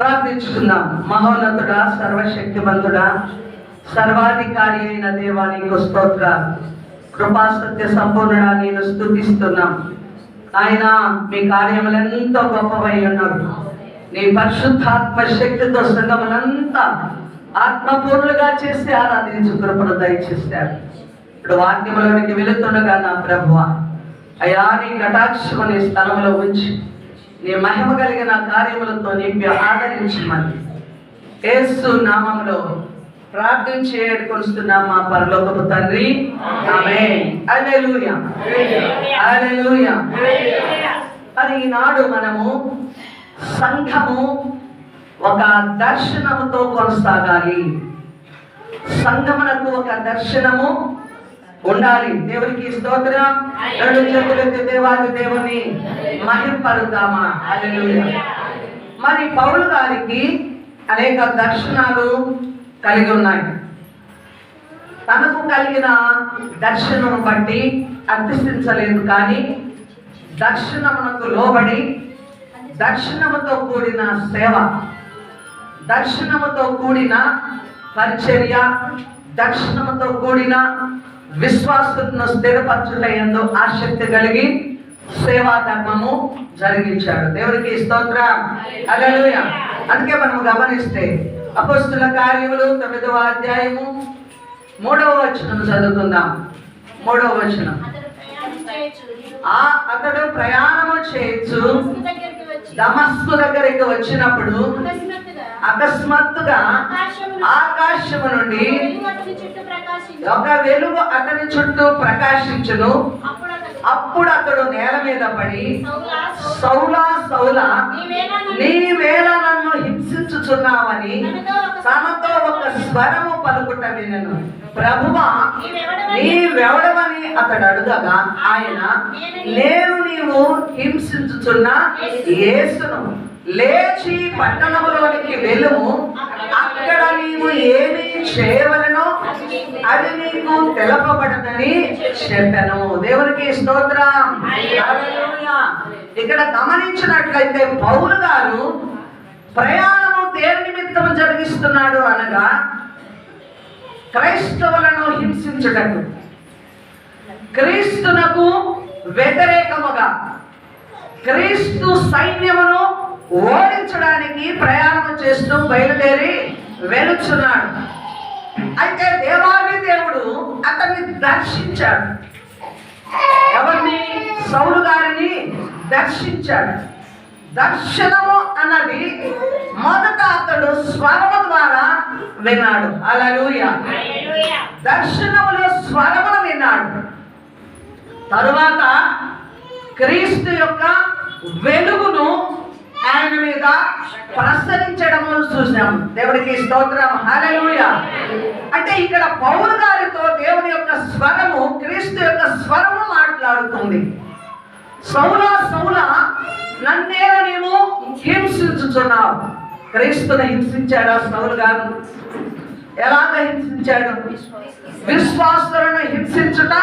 ప్రార్థించుకుందాం. మహోన్నతుడా, సర్వశక్తిమంతుడా, సర్వాధికారి అయిన దేవా, నీకు స్తోత్రాలు. కృపా సత్య సంపూర్ణుడా, నేను స్తుతిస్తున్నాం. ఆయన మీ కార్యములు ఎంతో గొప్పవై ఉన్నారు. నీ పరిశుద్ధాత్మ శక్తితో సంఘములంతా ఆత్మపూర్ణులుగా చేసి ఆరాధించు కృపను దయచేశారు. ఇప్పుడు వాక్యములోనికి వెళుతుండగా నా ప్రభువా, అయా నీ కటాక్షము నీ స్థలంలో ఉంచి నీ మహిమ కలిగిన కార్యములతో నింపి ఆదరించమని యేసు నామములో ప్రార్థించి ఏడుకొస్తున్నాం మా పరలోకపు తండ్రి, ఆమేన్. హల్లెలూయా, హల్లెలూయా. మరి ఈనాడు మనము సంఘము ఒక దర్శనముతో కొనసాగాలి. సంఘమునకు ఒక దర్శనము ఉండాలి. దేవునికి స్తోత్రం. రెండు చేతులెత్తి దేవాది దేవుని మహిమపరుద్దామా. హల్లెలూయా. మరి పౌలు గారికి అనేక దర్శనాలు కలిగి ఉన్నాయి. తనకు కలిగిన దర్శనం బట్టి అర్థించలేదు, కానీ దర్శనమునకు లోబడి దర్శనముతో కూడిన సేవ, దర్శనముతో కూడిన పరిచర్య, దర్శనముతో కూడిన విశ్వాసను స్థిరపరచుటయందు ఆసక్తి కలిగి సేవా ధర్మము జరిగించాడు. దేవునికి స్తోత్రం. హల్లెలూయా. అందుకే మనం గమనిస్తే అపొస్తలుల కార్యములు 9వ అధ్యాయము 3వ వచనం చదువుకుందాం. 3వ వచనం. అతడు ప్రయాణము చేయొచ్చు దమస్కు దగ్గరికి వచ్చినప్పుడు అకస్మాత్తుగా ఆకాశము నుండి ఒక వెలుగు అతని చుట్టూ ప్రకాశించును. అప్పుడు అతడు నేల మీద పడి, సౌలా సౌలా, నీవేళ నన్ను హింసించుచున్నావని తనతో ఒక స్వరము పలుకుట వినెను. ప్రభువా, నీవెవడవని అతడు అడుగగా ఆయన, నేను నీవు హింసించుచున్న యేసును, లేచి పట్టణములోనికి వెళ్ళుము, అక్కడ నీవు ఏమి చేయవలనో అది నీకు తెలపబడదని చెప్పాను. దేవునికి స్తోత్రం. హల్లెలూయా. ఇక్కడ గమనించినట్లయితే పౌలు గారు ప్రయాణము దేని నిమిత్తం జరిగిస్తున్నాడు అనగా, క్రైస్తవులను హింసించుటకు, క్రీస్తునకు వ్యతిరేకముగా క్రీస్తు సైన్యమును ఓడించడానికి ప్రయాణం చేస్తూ బయలుదేరి వెలుచున్నాడు. అయితే దేవాది దేవుడు అతన్ని దర్శించాడు. ఎవరిని? సౌలు గారిని దర్శించాడు. దర్శనము అన్నది మొదట అతడు స్వరము ద్వారా విన్నాడు. హల్లెలూయా. దర్శనములో స్వరమును విన్నాడు. తరువాత క్రీస్తు యొక్క వెలుగును ఆయన మీద ప్రసరించడము చూసాం. దేవుడికి స్తోత్రం. హల్లెలూయా. అంటే ఇక్కడ పౌలు గారితో దేవుని యొక్క స్వరము, క్రీస్తు యొక్క స్వరము మాట్లాడుతుంది. సౌలా సౌలా, నన్నేలా నీవు హింసించుచున్నావు. క్రీస్తుని హింసించాడా సౌలు గారు? ఎలాగ హింసించాడు? విశ్వాసులను హింసించుట,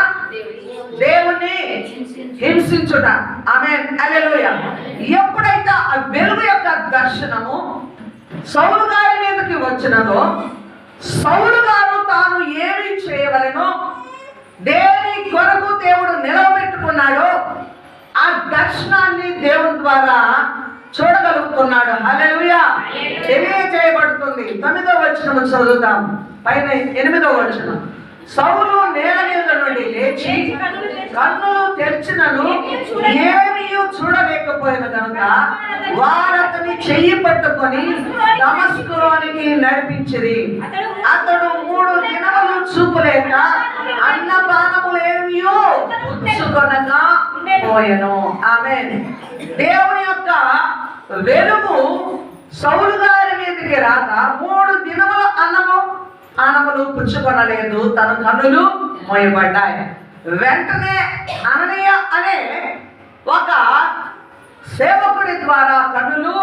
దేవుణ్ణి హింసించుట. ఆమేన్. హల్లెలూయా. ఎప్పుడైతే ఆ వెలుగు యొక్క దర్శనము సౌలు గారి మీదకి వచ్చినదో, సౌలు గారు తాను ఏమి చేయవలెనో, దేని కొరకు దేవుడు నిలవబెట్టుకున్నాడో ఆ దర్శనాన్ని దేవుని ద్వారా చూడగలుగుతున్నాడు. హల్లెలూయా. తెలియజేయబడుతుంది. 9వ వచనం చదువుతాం. పైన 8వ వచనం. సౌలు నేల మీద నుండి లేచి కన్నులు తెరిచినను ఏమీ చూడలేకపోయిన కనుక వారతని చెయ్యి పట్టుకొని దమస్కులోనికి నడిపించిరి. అతడు 3 దినములు చూపులేక అన్నపానములు ఏమీ పుచ్చుకొనక పోయెను. ఆమేన్. దేవుని యొక్క వెలుగు సౌలు గారి మీదకి రాక 3 దినముల అన్నములు పుచ్చుకొనలేదు. తన కన్నులు మోయబడ్డాయి. వెంటనే అననీయ అనే ఒక సేవకుడి ద్వారా కన్నులు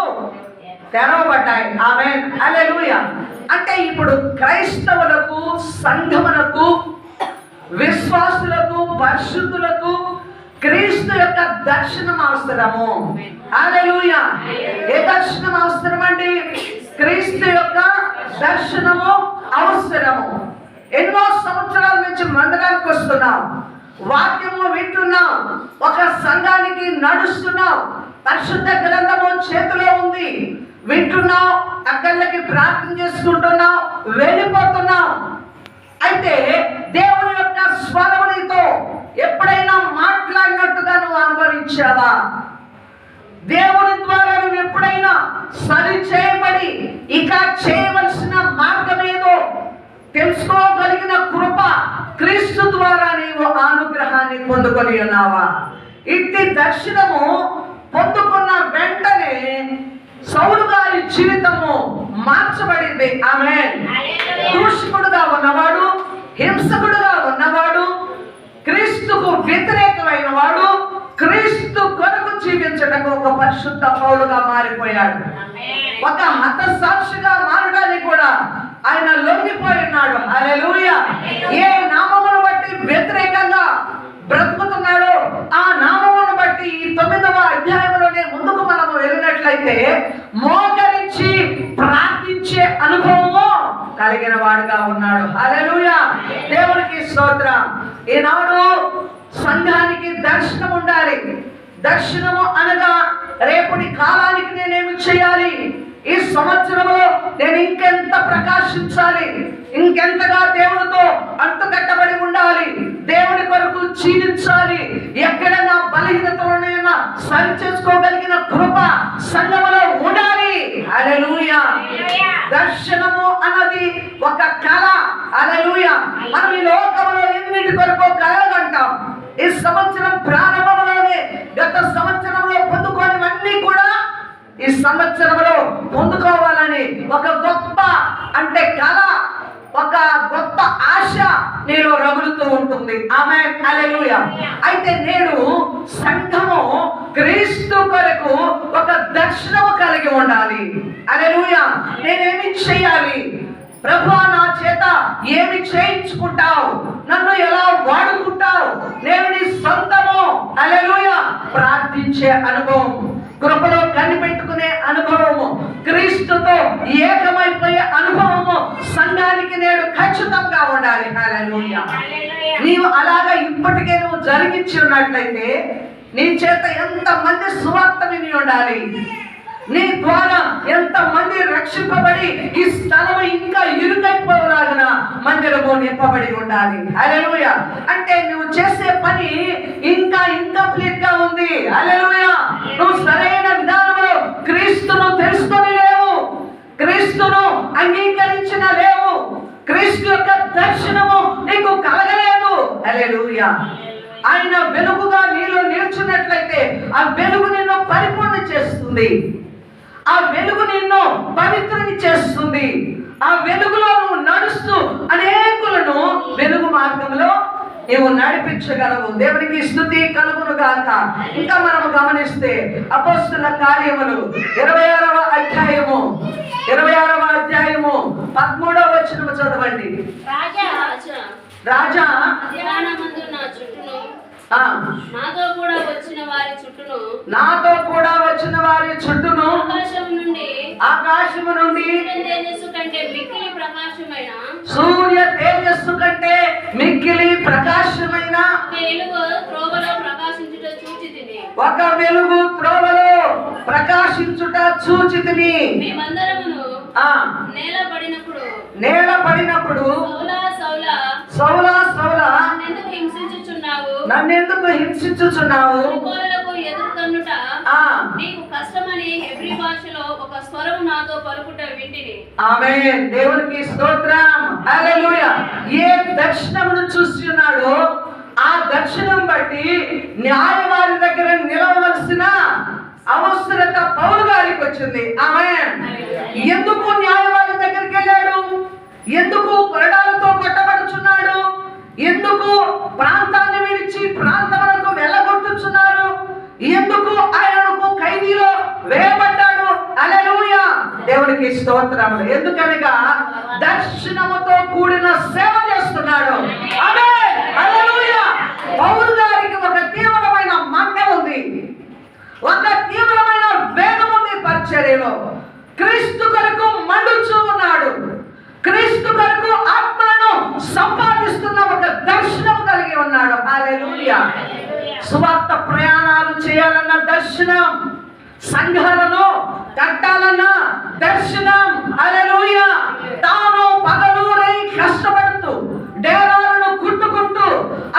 తెరవబడ్డాయి. ఆమేన్. హల్లెలూయా. అంటే ఇప్పుడు క్రైస్తవులకు, సంఘములకు, విశ్వాసులకు, పరిశుద్ధులకు క్రీస్తు యొక్క దర్శనం అవసరము. హల్లెలూయా. ఏ దర్శనం అవసరం అండి? క్రీస్తు యొక్క దర్శనము అవసరము. ఎన్నో సంవత్సరాల నుంచి మందిరానికి వస్తున్నాం, వాక్యము వింటున్నాం, ఒక సంఘానికి నడుస్తున్నాం, పరిశుద్ధ గ్రంథము చేతిలో ఉంది, వింటున్నాం, అక్కడికి ప్రార్థన చేసుకుంటున్నాం, వెళ్ళిపోతున్నాం. అయితే దేవుని యొక్క స్వరము నీతో ఎప్పుడైనా మాట్లాడినట్టుగా నువ్వు అనుభవించావా? దేవుని ద్వారా నువ్వు ఎప్పుడైనా సరి చేయబడి ఇక చేయవలసిన మార్గం ఏదో తెలుసుకోగలిగిన కృప క్రీస్తు ద్వారా నీవు అనుగ్రహాన్ని పొందుకొని ఉన్నావా? ఇట్టి దర్శనము పొందుకున్న వెంటనే సౌలు గారి జీవితము మార్చబడింది. ఆమేన్. దూషకుడుగా ఉన్నవాడు, హింసకుడుగా ఉన్నవాడు, క్రీస్తుకు వ్యతిరేకమైన వాడు క్రీస్తు కొరకు జీవించడానికి ఒక పరిశుద్ధ పౌలుగా మారిపోయాడు. ఒక హతసాక్షిగా మారడానికి కూడా ఆయన లొంగిపోయి ఉన్నాడు. హల్లెలూయా. ఏ నామమును బట్టి వ్యతిరేకంగా బ్రతుకుతున్నాడో ఆ నామమును బట్టి ఈ 9వ అధ్యాయంలోనే ముందుకు మనము వెళ్ళినట్లయితే మోకరించి ప్రార్థించే అనుభవము కలిగిన వాడుగా ఉన్నాడు. హల్లెలూయా. దేవునికి స్తోత్రం. ఈనాడు సంఘానికి దర్శనం ఉండాలి. దర్శనము అనగా రేపటి కాలానికి నేనేమి చేయాలి, ఈ సంవత్సరంలో నేను ఇంకెంత ప్రకాశించాలి, ఇంకెంతగా దేవునితో అంటుకట్టబడి ఉండాలి, దేవుని కొరకు జీవించాలి, ఎక్కడ నా బలహీనతలనైనా సరి చేసుకోగలిగిన కృప సంఘములో ఉండాలి. హల్లెలూయా. దర్శనము అన్నది ఒక కళ. హల్లెలూయా. మనం ఈ లోకంలో ఎన్నింటి కొరకు కలగంటాం. ఈ సంవత్సరం ప్రారంభంలోనే గత సంవత్సరంలో పొందుకోనివన్నీ కూడా ఈ సంవత్సరంలో పొందుకోవాలని ఒక గొప్ప అంటే కళ, ఒక గొప్ప ఆశ నీలో రగులుతూ ఉంటుంది. ఆమేన్. హల్లెలూయా. అయితే నేడు సంఘము క్రీస్తు కొరకు ఒక దర్శనము కలిగి ఉండాలి. హల్లెలూయా. నేనేమి చేయాలి ప్రభువా, నా చేత ఏమి చేయించుకుంటావు, నన్ను ఎలా వాడుకుంటావు, నేను నీ సొంతము. హల్లెలూయా. ప్రార్థించే అనుభవం, కృపలో కనిపెట్టుకునే అనుభవము, క్రీస్తుతో ఏకమైపోయే అనుభవము సంఘానికి నేడు ఖచ్చితంగా ఉండాలి. హల్లెలూయా. నీవు అలాగా ఇప్పటికే నువ్వు జరిగించి ఉన్నట్లయితే నీ చేత ఎంతమంది సువార్త విని ఉండాలి, నీ ద్వారా ఎంతమంది రక్షింపబడి ఈ స్థలము ఇంకా ఇరుకైపోలాగిన మందిరము నింపబడి ఉండాలి. హల్లెలూయా. అంటే నువ్వు చేసే పని ఇంకా ఇన్కంప్లీట్ గా ఉంది. హల్లెలూయా. నువ్వు సరైన విధానంలో క్రీస్తును తెలుసుకొని లేవు, క్రీస్తును అంగీకరించిన లేవు, క్రీస్తు యొక్క దర్శనము నీకు కలగలేదు. హల్లెలూయా. ఆయన వెలుగుగా నీలో నిల్చున్నట్లయితే ఆ వెలుగు నిన్ను పరిపూర్ణ చేస్తుంది, ఆ వెలుగు నిన్ను పవిత్రుని చేస్తుంది. ఆ వెలుగులో నువ్వు నడుస్తూ అనేకులను వెలుగు మార్గంలో నీవు నడిపించగలవు. దేవునికి స్తుతి కలుగును గాక. ఇంకా మనము గమనిస్తే అపోస్తలుల కార్యములు 26వ అధ్యాయము 13వ వచనము చదవండి. రాజా నాతో కూడా వచ్చిన వారి చుట్టూను ఆకాశము నుండి సూర్య తేజస్సు కంటే మిక్కిలి ప్రకాశమైన ఒక వెలుగు త్రోవలో ప్రకాశించుట చూచితిని. నేల పడినప్పుడు సౌలా సౌలా నన్నెందుకు హింసించుచున్నావు, ఆమేన్. దేవునికి స్తోత్రం. హల్లెలూయా. ఏ దర్శనమును చూస్తున్నాడో ఆ దర్శనం బట్టి న్యాయవాది దగ్గర నిలవలసిన అవసరత పౌలు గారికి వచ్చింది. ఆమేన్. ఎందుకు న్యాయవాది దగ్గరికి వెళ్ళాడు? ఎందుకు కొరడాలతో కొట్టబడుచున్నాడు? ఎందుకు ప్రాంతాన్ని విడిచి ప్రాంతములకు వెళ్ళగొట్టుచున్నారు? ఎందుకు ఆయనకు ఖైదీలో వేయబడ్డాడు? హల్లెలూయా. దేవునికి స్తోత్రములు. ఎందుకనగా దర్శనముతో కూడిన సేవ చేస్తున్నాడు. ఆమేన్. హల్లెలూయా. పౌలు గారికి ఒక తీవ్రమైన మంట ఉంది, ఒక తీవ్రమైన వేగం ఉంది పరిచర్యలో. క్రీస్తు కొరకు హల్లెలూయా. సువార్త ప్రయాణాలు చేయాలన్న దర్శనం, సంఘాలను కట్టాలన్న దర్శనం. హల్లెలూయా. తాను పగలూరై కష్టపడుతూ డేరాలను కుట్టుకుంటూ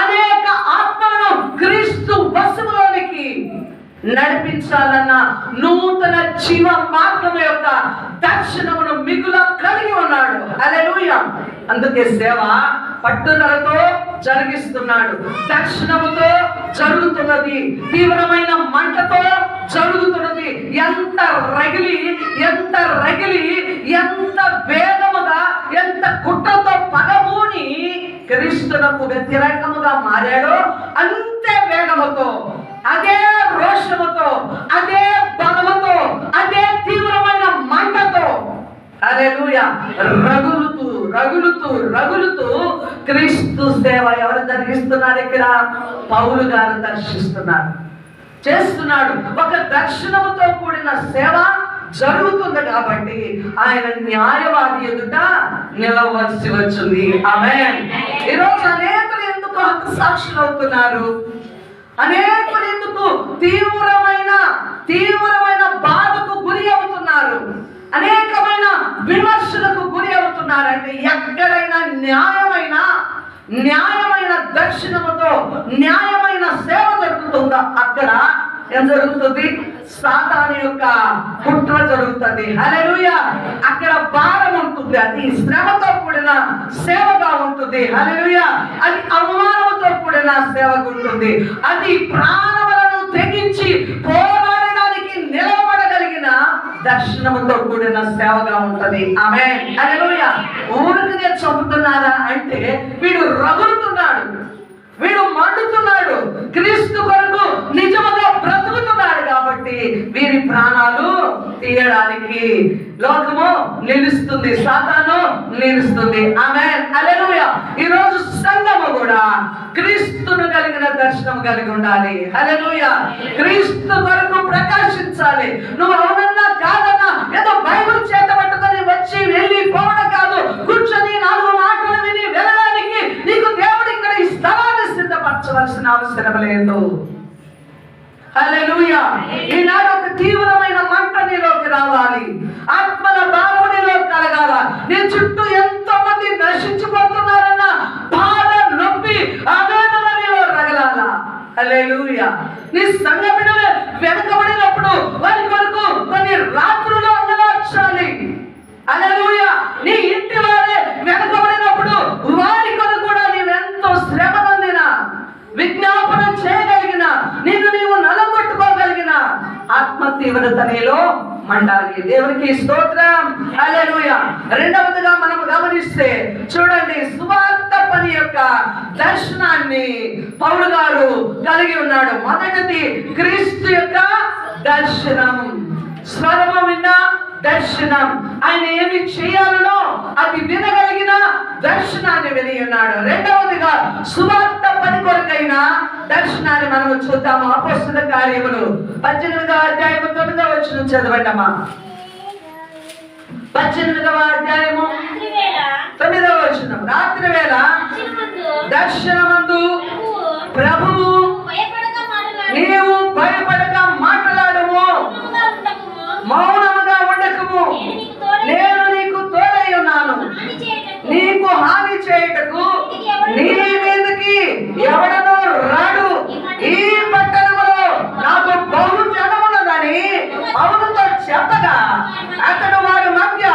అనేక ఆత్మలను క్రీస్తు వశములోనికి నడిపించాలన్న నూతన జీవ మార్గం యొక్క దర్శనమును మిగుల కలిగి ఉన్నాడు. హల్లెలూయా. అందుకే సేవ పట్టుదలతో జరిగిస్తున్నాడు, దర్శనముతో జరుగుతున్నది, తీవ్రమైన మంటతో జరుగుతున్నది. ఎంత రగిలి ఎంత వేగముగా, ఎంత కుట్రతో పగమూని క్రీస్తునకు వ్యతిరేకముగా మారాడో అంతే వేగముతో, అదే రోషముతో, అదే బలముతో, అదే తీవ్రమైన మంటతో హల్లెలూయా రగులుతూ క్రీస్తు సేవ ఎవరు జరిగిస్తున్నారు? ఇక్కడ పౌలు గారు చేస్తున్నాడు. ఒక దర్శనముతో కూడిన సేవ జరుగుతుంది కాబట్టి ఆయన న్యాయవాది ఎదుట నిలవలసి వచ్చింది. ఆమేన్. ఈరోజు అనేకులు ఎందుకు హతసాక్షులు అవుతున్నారు? అనేకులు ఎందుకు తీవ్రమైన బాధకు గురి అవుతున్నారు? అనేకమైన విమర్శలకు గురి అవుతున్నారు అంటే ఎక్కడైనా న్యాయమైన దర్శనముతో న్యాయమైన సేవ జరుగుతుందో అక్కడ ఏం జరుగుతుంది? సాతాను యొక్క కుట్ర జరుగుతుంది. హల్లెలూయా. అక్కడ భారం ఉంటుంది, అది శ్రమతో కూడిన సేవగా ఉంటుంది. హల్లెలూయా. అది అవమానంతో కూడిన సేవగా ఉంటుంది, అది ప్రాణములను తెగించి పోరాడడానికి నిలబడగలిగిన దర్శనముతో కూడిన సేవగా ఉంటది. ఆమేన్. హల్లెలూయా. ఊరికే చంపుతున్నారా అంటే వీడు రగులుతున్నాడు, వీడు మండుతున్నాడు, క్రీస్తు కొరకు నిజముగా బ్రతుకుతున్నాడు కాబట్టి వీరి ప్రాణాలు తీయడానికి లోకము నిలుస్తుంది, సాతాను నిలుస్తుంది. ఆమేన్. హల్లెలూయా. ఈ రోజు సంఘము కూడా క్రీస్తును కలిగిన దర్శనం కలిగి ఉండాలి. హల్లెలూయా. క్రీస్తు కొరకు ప్రకాశించాలి. నువ్వు అవునన్నా కాదన్నా ఏదో బైబిల్ చేత పట్టుకొని వచ్చి వెళ్ళి పోవడం కాదు, కూర్చొని 4 మాటలు విని వెళ్ళడానికి నీకు దేవుడు ఇక్కడ ఈ స్థలాన్ని సిద్ధపరచవలసిన అవసరం లేదు. హల్లెలూయా. ఈనాడు ఒక తీవ్రమైన మంట నీలోకి రావాలి, ఆత్మల భారం నీలోకి కలగాల. నీ చుట్టూ ఎంతో మంది నశించిపోతున్నారన్న బాధ, నొప్పి, ఆవేదన నీలో రగలాల. హల్లెలూయా. నీ సంఘ బిడ్డలు వెనుకబడినప్పుడు వారి కొరకు కొన్ని రాత్రులు అంగలార్చాలి. హల్లెలూయా. నీ ఇంటి వారే వెనుకబడినప్పుడు వారి కొరకు కూడా నీవెంతో శ్రమ పొందిన, విజ్ఞాపన చేయగలిగిన, నిన్ను నీవు నలగొట్టుకోగలిగిన ఆత్మ తీవ్రత నీలో మండాలి. దేవునికి స్తోత్రం. హల్లెలూయా. రెండవదిగా మనం గమనిస్తే చూడండి, సువార్త పని యొక్క దర్శనాన్ని పౌలు గారు కలిగి ఉన్నాడు. మొదటిది క్రీస్తు యొక్క దర్శనం, స్వరము విన్న దర్శనం, ఆయన ఏమి చేయాలనో అది వినగలిగిన దర్శనాన్ని విని ఉన్నాడు. రెండవదిగా సువార్త పని కొరకైన దర్శనాన్ని మనం చూద్దాము. అపోస్తలుల కార్యములు 18వ అధ్యాయము 9వ వచనం చదవండి అమ్మా. 18వ అధ్యాయము 9వ వచనం. రాత్రి వేళ దర్శనమందు ప్రభువు నీవు భయపడక మాట్లాడము, మౌనముగా ఉండకము, నేను నీకు తోడై ఉన్నాను, నీకు హాని చేయుటకు నీ మీదకి ఎవడనో రాడు, ఈ పట్టణములో నాకు బహు జనమున్నదని పౌలుతో చెప్పగా అతడు వారి మధ్య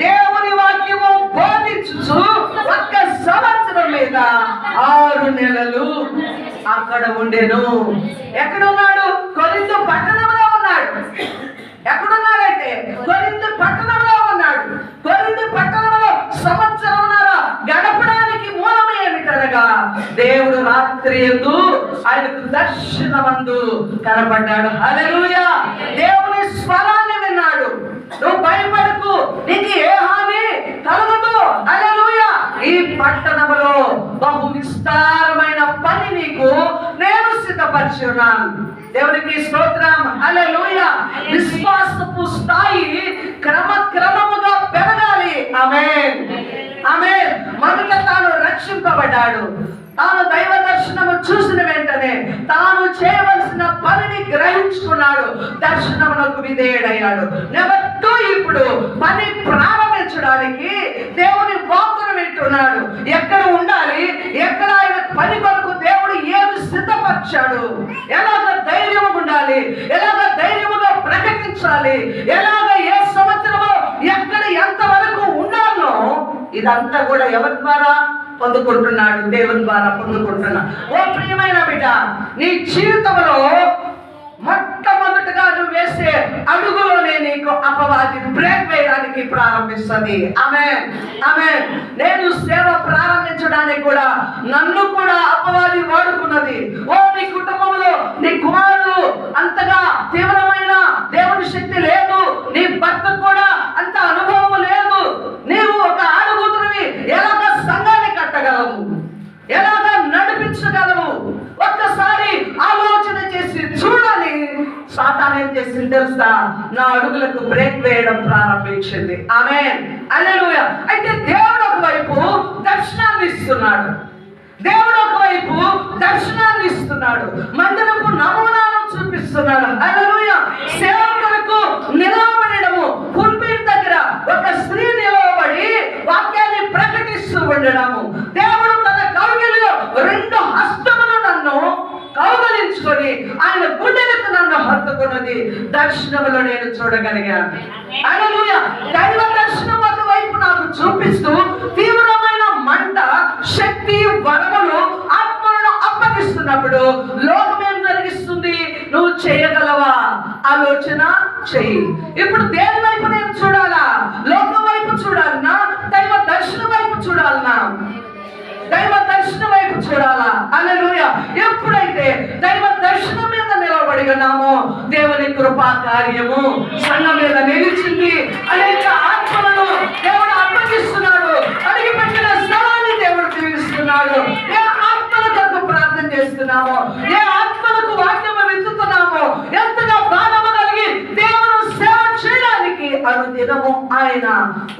దేవుని వాక్యము బోధించుచు 1 సంవత్సరం మీద 6 నెలలు అక్కడ ఉండెను. ఎక్కడున్నాడు? కొరింథు పట్టణంలో ఉన్నాడు. ఎక్కడున్నాడంటే కొరింథు పట్టణంలో ఉన్నాడు. కొరింథు పట్టణంలో సంవత్సరంన్నర గడపడానికి మూలం ఏమిటనగా దేవుడు రాత్రి యందు ఆయనకు దర్శనమందు కనపడ్డాడు. హల్లెలూయా. దేవుని స్వరాన్ని విన్నాడు. నువ్వు భయపడకు, నీకు ఏ హాని కలగదు. హల్లెలూయా. ఈ పట్టణంలో బహు విస్తారమైన పని నీకు నేను సిద్ధపరిచి ఉన్నాను. దేవునికి స్తోత్రం. హల్లెలూయా. విశ్వాసపు స్థాయి క్రమముగా పెరగాలి. ఆమేన్. ఆమేన్. మొదట తాను రక్షింపబడ్డాడు, తాను దైవ దర్శనం దర్శనము చూసిన వెంటనే తాను చేయవలసిన పనిని గ్రహించుకున్నాడు, దర్శనమునకు విధేయుడయ్యాడు. నెంబర్ 2, ఇప్పుడు పని ప్రారంభించడానికి దేవుని వాక్కును వింటున్నాడు. ఎక్కడ ఉండాలి, ఎక్కడ ఆయన పని కొరకు దేవుడు ఏమి సిద్ధపరిచాడు, ఎలాగ ధైర్యం ఉండాలి, ఎలాగ ధైర్యముగా ప్రకటించాలి, ఎలాగ ఏ సంవత్సరంలో ఎక్కడ ఎంతవరకు ఉండాలో ఇదంతా కూడా ఎవరి ద్వారా పొందుకుంటున్నాడు? దేవుని ద్వారా పొందుకుంటున్నాడు. ఓ ప్రియమైన బిడ్డ, నీ జీవితంలో మొట్టమొదటిగా నువ్వు వేసే అడుగులోనే నీకు అపవాది బ్రేక్ వేయడానికి ప్రారంభిస్తుంది. ఆమేన్, ఆమేన్. నేను సేవ ప్రారంభించడానికి కూడా నన్ను కూడా అపవాది వాడుకున్నది. ఓ నీ కుటుంబంలో నీ కుమారుడు అంతగా తీవ్రమైన దేవుని శక్తి లేదు, నీ భర్త కూడా అంత అనుభవం లేదు, నీవు ఒక ఆడగూతురివి, ఎలాగ సంఘాన్ని కట్టగలవు, ఎలాగ నడిపించగలవు, ఒక్కసారి ఆలోచన చేసి చూడాలి. సాతాను ఏం చేసింది తెలుసా? నా అడుగులకు బ్రేక్ వేయడం ప్రారంభించింది. ఆమేన్, హల్లెలూయా. అయితే దేవుడు ఒకవైపు దర్శనాన్ని ఇస్తున్నాడు, దేవుడు ఒకవైపు దర్శనాన్ని ఇస్తున్నాడు, మందిరపు నమూనాను చూపిస్తున్నాడు. హల్లెలూయా. సేవకులకు నిలవబడము, పుల్పిట్ దగ్గర ఒక స్త్రీ నిలవబడి వాక్యాన్ని ప్రకటిస్తూ ఉండడము, దేవుడు తన కౌగిలిలో 2 హస్తములు నన్ను కౌగలించుకొని ఆయన గుండెలకు నన్ను హత్తుకున్నది దర్శనములో నేను చూడగలిగాను. హల్లెలూయా. దైవ దర్శనం ఒకవైపు నాకు చూపిస్తూ తీవ్రమైన మంట, శక్తి, వరములు, ఆత్మలను అప్పగిస్తున్నప్పుడు లోకం ఏం జరిగిస్తుంది? నువ్వు చేయగలవా? ఆలోచన చెయ్యి. ఇప్పుడు దేని వైపు నేను చూడాలా? లోకం వైపు చూడాలన్నా, దైవ దర్శనం వైపు చూడాలన్నా? దైవ దర్శనం వైపు చూడాలా? హల్లెలూయా. ఎప్పుడైతే దైవ దర్శనం మీద నిలబడి ఉన్నామో దేవుని కృపా కార్యము సంఘం మీద నిలిచింది. అనేక ఆత్మలను దేవుడు అప్పగిస్తున్నాడు, అడిగి పెట్టిన స్థలాన్ని దేవుడు దీవిస్తున్నాడు. ఏ ఆత్మల కొరకు ప్రార్థన చేస్తున్నామో, ఏ ఆత్మలకు వాక్యము విత్తుతున్నామో, ఎంతగా బాధము కలిగి దేవుడు సేవ చేయడానికి అనుదినము ఆయన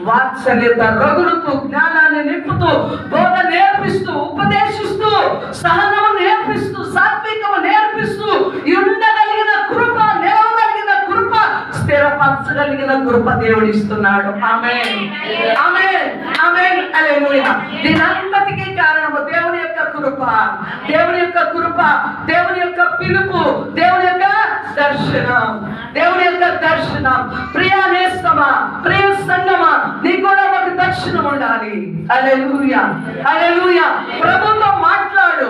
వాత్సల్యత రగులుతూ, జ్ఞానాన్ని నింపుతూ, బోధ నేర్పిస్తూ, ఉపదేశిస్తూ, సహనము నేర్పిస్తూ, సాత్వికము నేర్పిస్తూ, ఉండగలిగిన కృప, నిలవగలిగిన కృప, స్థిరపరచగలిగిన కృప దేవుడు ఇస్తున్నాడు. ఆమేన్, ఆమేన్, ఆమేన్, హల్లెలూయా. దీనంతటికీ కారణము దేవుని యొక్క కృప, దేవుని యొక్క కృప, దేవుని యొక్క పిలుపు, దేవుని యొక్క దర్శనం, దేవుని యొక్క దర్శనం. ప్రియా నేస్తమా, ప్రియ సంగమా, నీకు కూడా ఒక దర్శనం ఉండాలి. హల్లెలూయా, హల్లెలూయా. ప్రభుతో మాట్లాడు,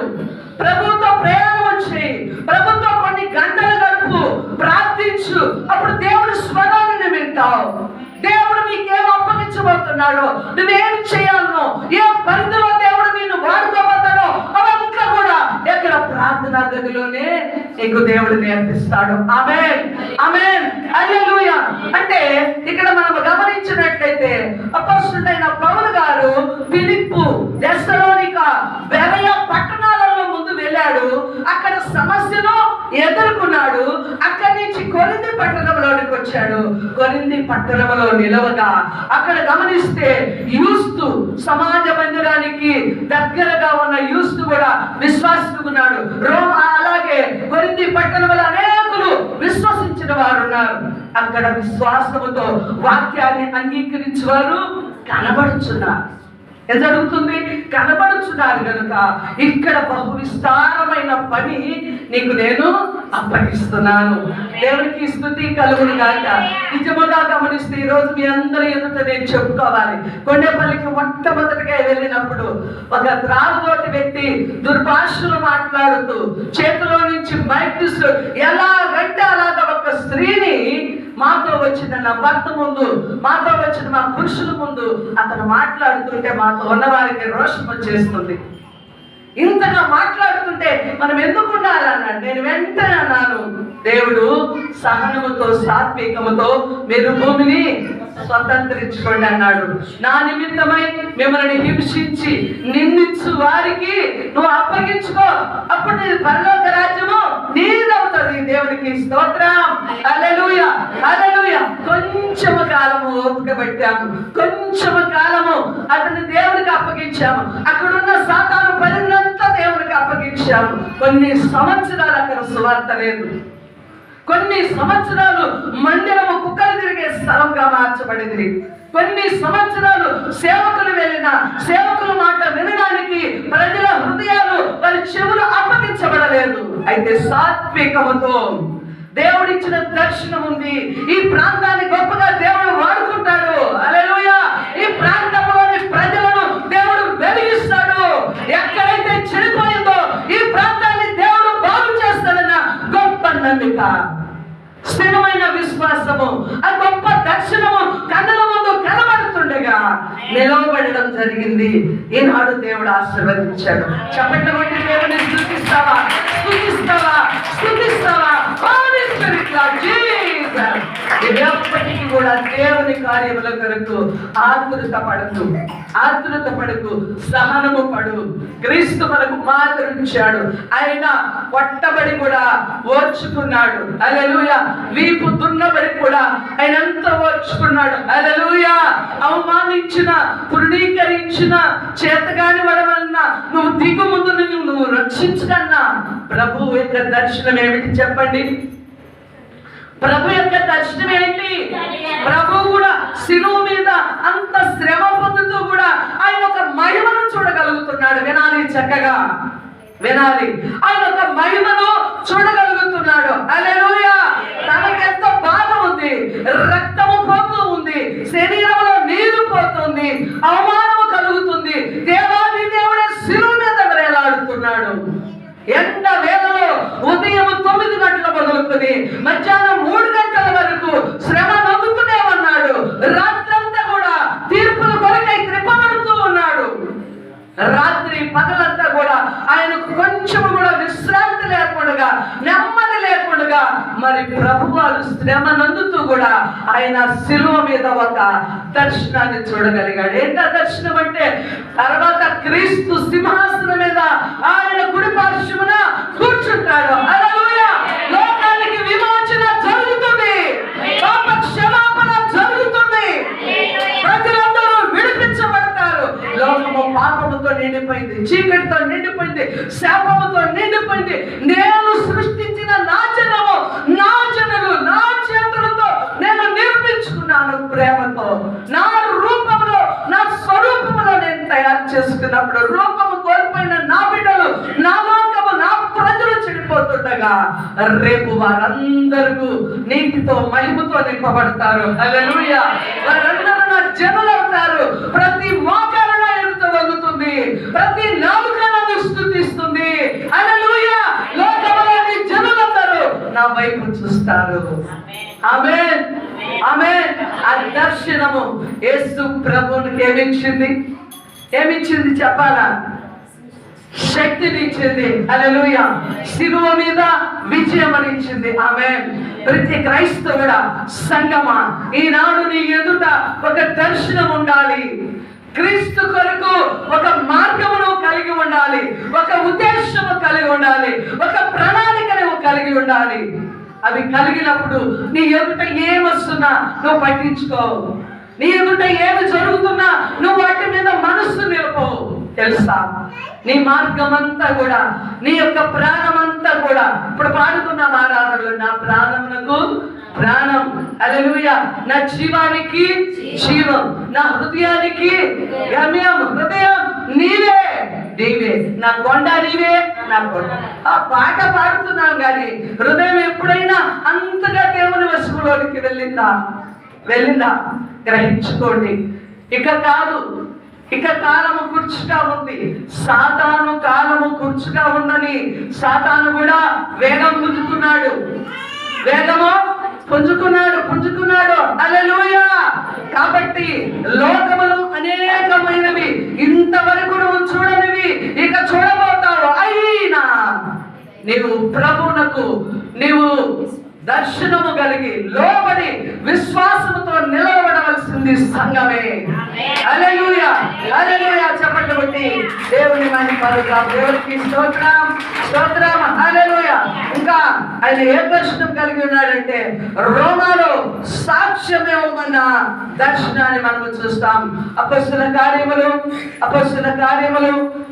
ప్రభుతో ప్రయాణం చేయి, ప్రభుతో కొన్ని గంటలు గడుపు, ప్రార్థించు. అప్పుడు దేవుని స్వరాన్ని వింటావు. దేవుడు నీకేం అప్పగించబోతున్నాడో, నువ్వేం చేయాలనో, ఏ పరిధిలో దేవుడు నిన్ను వాడుకోబోతాడో అవంతా కూడా ఎక్కడ ప్రార్థనా గదిలోనే నీకు దేవుడు నేర్పిస్తాడు. ఆమేన్, ఆమేన్, హల్లెలూయా. అంటే ఇక్కడ మనం గమనించినట్లయితే అపొస్తలుడైన పౌలు గారు ఫిలిప్పు, తెస్సలోనిక, బెరయ పట్టణాలలో ముందు వెళ్ళాడు. అక్కడ సమస్యను ఎదుర్కొన్నాడు. అక్కడి నుంచి కొరింథీ పట్టణంలోనికి వచ్చాడు. కొరింథీ పట్టణంలో నిలవగా అక్కడ గమనిస్తే యూస్తు, సమాజ మందిరానికి దగ్గరగా ఉన్న యూస్తు కూడా విశ్వాసిస్తున్నాడు. అలాగే కొరింథీ పట్టణంలో అనేకులు విశ్వసించిన వారు ఉన్నారు. అక్కడ విశ్వాసముతో వాక్యాన్ని అంగీకరించేవారు కనబడుచున్నారు. ఏం జరుగుతుంది? కనబడుచున్నారు కనుక ఇక్కడ బహు విస్తారమైన పని నీకు నేను అప్పగిస్తున్నాను. దేవునికి స్తుతి కలుగును గాక. నిజముగా గమనిస్తే ఈ రోజు మీ అందరి ఎదుట నేను చెప్పుకోవాలి. కొండేపల్లికి మొట్టమొదటిగా వెళ్ళినప్పుడు ఒక త్రాగుబోతు వ్యక్తి దుర్భాషలు మాట్లాడుతూ చేతిలో నుంచి మైక్ తీస్తూ ఎలాగంటే అలాగా ఒక స్త్రీని మాతో వచ్చిన నా భర్త ముందు, మాతో వచ్చిన మా పురుషుల ముందు అతను మాట్లాడుతుంటే మాతో ఉన్నవారికి రోషం వచ్చేస్తుంది. ఇంతగా మాట్లాడుతుంటే మనం ఎందుకు ఉండాలన్నాడు. నేను వెంటనే అన్నాను, దేవుడు సహనముతో, సాత్వికముతో మీరు భూమిని స్వతంత్రించుకోండి అన్నాడు. నా నిమిత్తమై మిమ్మల్ని హింసించి నిందించు వారికి నువ్వు అప్పగించుకో, అప్పుడు నీ పరలోక రాజ్యము నీదవుతుంది. దేవునికి స్తోత్రం, హల్లెలూయా, హల్లెలూయా. కొంచెము కాలము ఓపిక పెట్టాము, కొంచెము కాలము అతని దేవునికి అప్పగించాము. అక్కడున్న సాతాను పరినంతా దేవునికి అప్పగించాము. ప్రకటించాము. కొన్ని సంవత్సరాలు అక్కడ సువార్త లేదు. కొన్ని సంవత్సరాలు మందిరము కుక్కలు తిరిగే స్థలంగా మార్చబడింది. కొన్ని సంవత్సరాలు సేవకులు వెళ్ళిన సేవకుల మాట వినడానికి ప్రజల హృదయాలు వారి చెవులు అప్పగించబడలేదు. అయితే సాత్వికముతో దేవుడిచ్చిన దర్శనం ఉంది. ఈ ప్రాంతాన్ని గొప్పగా దేవుడు వాడుకుంటాడు. హల్లెలూయా. ఈ ప్రాంతంలోని ప్రజలను దేవుడు వెలిగిస్తాడు. ఎక్కడైతే చెడిపోయిందో ఈ ప్రాంతాన్ని దేవుడు బాగు చేస్తాడన్న గొప్ప నమ్మిక, స్థిరమైన విశ్వాసము, ఆ గొప్ప దర్శనము కన్నుల ముందు కనబడుతుండగా నిలవబడడం జరిగింది. ఈనాడు దేవుడు ఆశీర్వదించాడు. చప్పట్లు కొట్టి దేవుని స్తుతిస్తావా? స్తుతిస్తావా? స్తుతిస్తావా? ఎప్పటికీ కూడా దేవుని కార్యముల కొరకు ఆతురత పడకు, సహనము పడు. క్రీస్తు మనకు మాదిరించాడు. ఆయన కొట్టబడి కూడా ఓర్చుకున్నాడు. హల్లెలూయా. వీపు దున్నబడి కూడా ఆయన ఎంత ఓర్చుకున్నాడు. హల్లెలూయా. అవమానించిన, తృణీకరించిన, చేతగాని వలన నువ్వు దిగు ముందు నువ్వు రక్షించకన్నా ప్రభు యొక్క దర్శనం ఏమిటి చెప్పండి? ప్రభు యొక్క దర్శనం ఏంటి? ప్రభు కూడా శిలువ మీద అంత శ్రమ పొందుతూ కూడా ఆయన ఒక మహిమను చూడగలుగుతున్నాడు. వినాలి, చక్కగా వినాలి. ఆయన ఒక మహిమను చూడగలుగుతున్నాడు. హల్లెలూయా. తనకెంతో బాధ ఉంది, రక్తము పోతూ ఉంది, శరీరంలో నీరు పోతుంది, అవమానము కలుగుతుంది. దేవాది దేవుడే శిలువ మీద వేలాడుతున్నాడు. ఎండ వేళలో ఉదయం 9 గంటల మొదలుకొని మధ్యాహ్నం 3 గంటల వరకు శ్రమ నవ్వుతూనే ఉన్నాడు. రాత్రంతా కూడా తీర్పుల కొరకై త్రిప్పబడుతూ ఉన్నాడు. రాత్రి పగలంతా కూడా ఆయనకు కొంచెం కూడా విశ్రాంతి లేకుండా, నెమ్మది లేకుండా మరి ప్రభువారు శ్రమ నందుతూ కూడా ఆయన శిలువ మీద ఒక దర్శనాన్ని చూడగలిగాడు. ఏంటా దర్శనం అంటే, తర్వాత క్రీస్తు సింహాసనం మీద ఆయన కుడి పార్శ్వమున కూర్చుంటాడు. హల్లెలూయా. లోకానికి విమోచన జరుగుతుంది, పాప క్షమాపణ జరుగుతుంది, ప్రజలందరూ విడిపించబడతారు. లోకము పాపముతో నిండిపోయింది, చీకటితో నిండిపోయింది, శాపముతో నిండిపోయింది. నేను సృష్టించిన నా జనము, నా జనులు నా చేతులతో నేను నిర్మించుకున్నాను ప్రేమతో. నా రూపంలో, నా స్వరూపంలో నేను తయారు చేసుకున్నప్పుడు రూపము కోల్పోయిన నా బిడ్డలు, నా లోకము, నా ప్రజలు చెడిపోతుండగా రేపు వారందరూ నీతితో మహిమతో నింపబడతారు. హల్లెలూయా. వారందరూ నా జనులు అవుతారు. ప్రతి మోకాలులో ఎదుట వంగుతుంది, ప్రతి నాలుక నన్ను స్తుతిస్తుంది. హల్లెలూయా. లోకములోని జనులందరూ నా వైపు చూస్తారు. ఆమేన్, ఆమేన్. ఆ దర్శనము యేసు ప్రభువునికి ఏమిచ్చింది చెప్పాలా? శక్తినిచ్చింది. హల్లెలూయా. శిలువ మీద విజయం అనిచ్చింది. ఆమేన్. ప్రతి క్రైస్తవుడ సంగమా, ఈనాడు నీ ఎదుట ఒక దర్శనం ఉండాలి. క్రీస్తు కొరకు ఒక మార్గమును కలిగి ఉండాలి, ఒక ఉద్దేశము కలిగి ఉండాలి, ఒక ప్రణాళికను కలిగి ఉండాలి. అవి కలిగినప్పుడు నీ ఎదుట ఏమొస్తున్నా నువ్వు పట్టించుకో. నీ ఎదుట ఏమి జరుగుతున్నా నువ్వు వాటి మీద మనస్సు నిలుపు. తెలుసా, నీ మార్గం అంతా కూడా, నీ యొక్క ప్రాణం అంతా కూడా, ఇప్పుడు పాడుకున్న ఆరాధనలు, నా ప్రాణమునకు ప్రాణం, హల్లెలూయా, నా జీవానికి జీవం, నా హృదయానికి గమ్యం. హృదయం నీవే, నీవే నా కొండ, నీవే నా కొండ. ఆ పాట పాడుతున్నాం కానీ హృదయం ఎప్పుడైనా అంతగా దేవుని వశములోనికి వెళ్ళిందా గ్రహించుకోండి. ఇక కాదు, ఇక కాలము కూర్చుగా ఉంది. సాతాను కాలము కూర్చుగా ఉందని సాతాను కూడా వేగం పుంజుకున్నాడు, వేగము పుంజుకున్నాడు. హల్లెలూయా. కాబట్టి లోకములు అనేకమైనవి, ఇంతవరకు నువ్వు చూడనివి ఇక చూడబోతావు. అయినా నీవు ప్రభువునకు నీవు దర్శనము కలిగి లోబడి విశ్వాసముతో నిలబడవలసింది తుది సంఘమే. హల్లెలూయా, హల్లెలూయా. చెప్పండి బట్టి దేవుని మహిమపరుద్దాం. దేవునికి స్తోత్రం, స్తోత్రం. హల్లెలూయా. ఇంకా ఆయన ఏ దర్శనం కలిగి ఉన్నాడంటే రోమాలో సాక్ష్యం ఇవ్వమన్న దర్శనాన్ని మనం చూస్తాం. అపొస్తలుల కార్యములు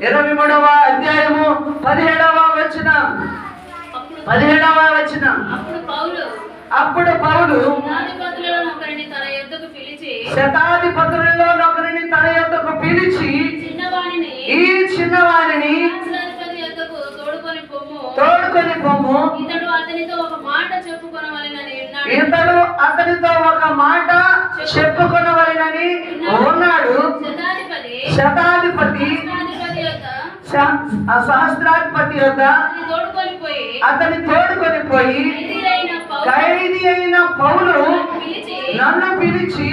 23వ అధ్యాయము 17వ వచనం. అప్పుడు పౌలు శతాధిపతులలో ఒకరిని తన యొద్దకు పిలిచి ఈ చిన్నవాణిని తోడుకొని పొమ్ము, ఇతడు అతనితో ఒక మాట చెప్పుకొనవలెనని ఉన్నాడు. శతాధిపతి సహస్రాధిపతి యొద్ద అతని తోడుకొని పోయి, ఖైదీ అయిన పౌలు నన్ను పిలిచి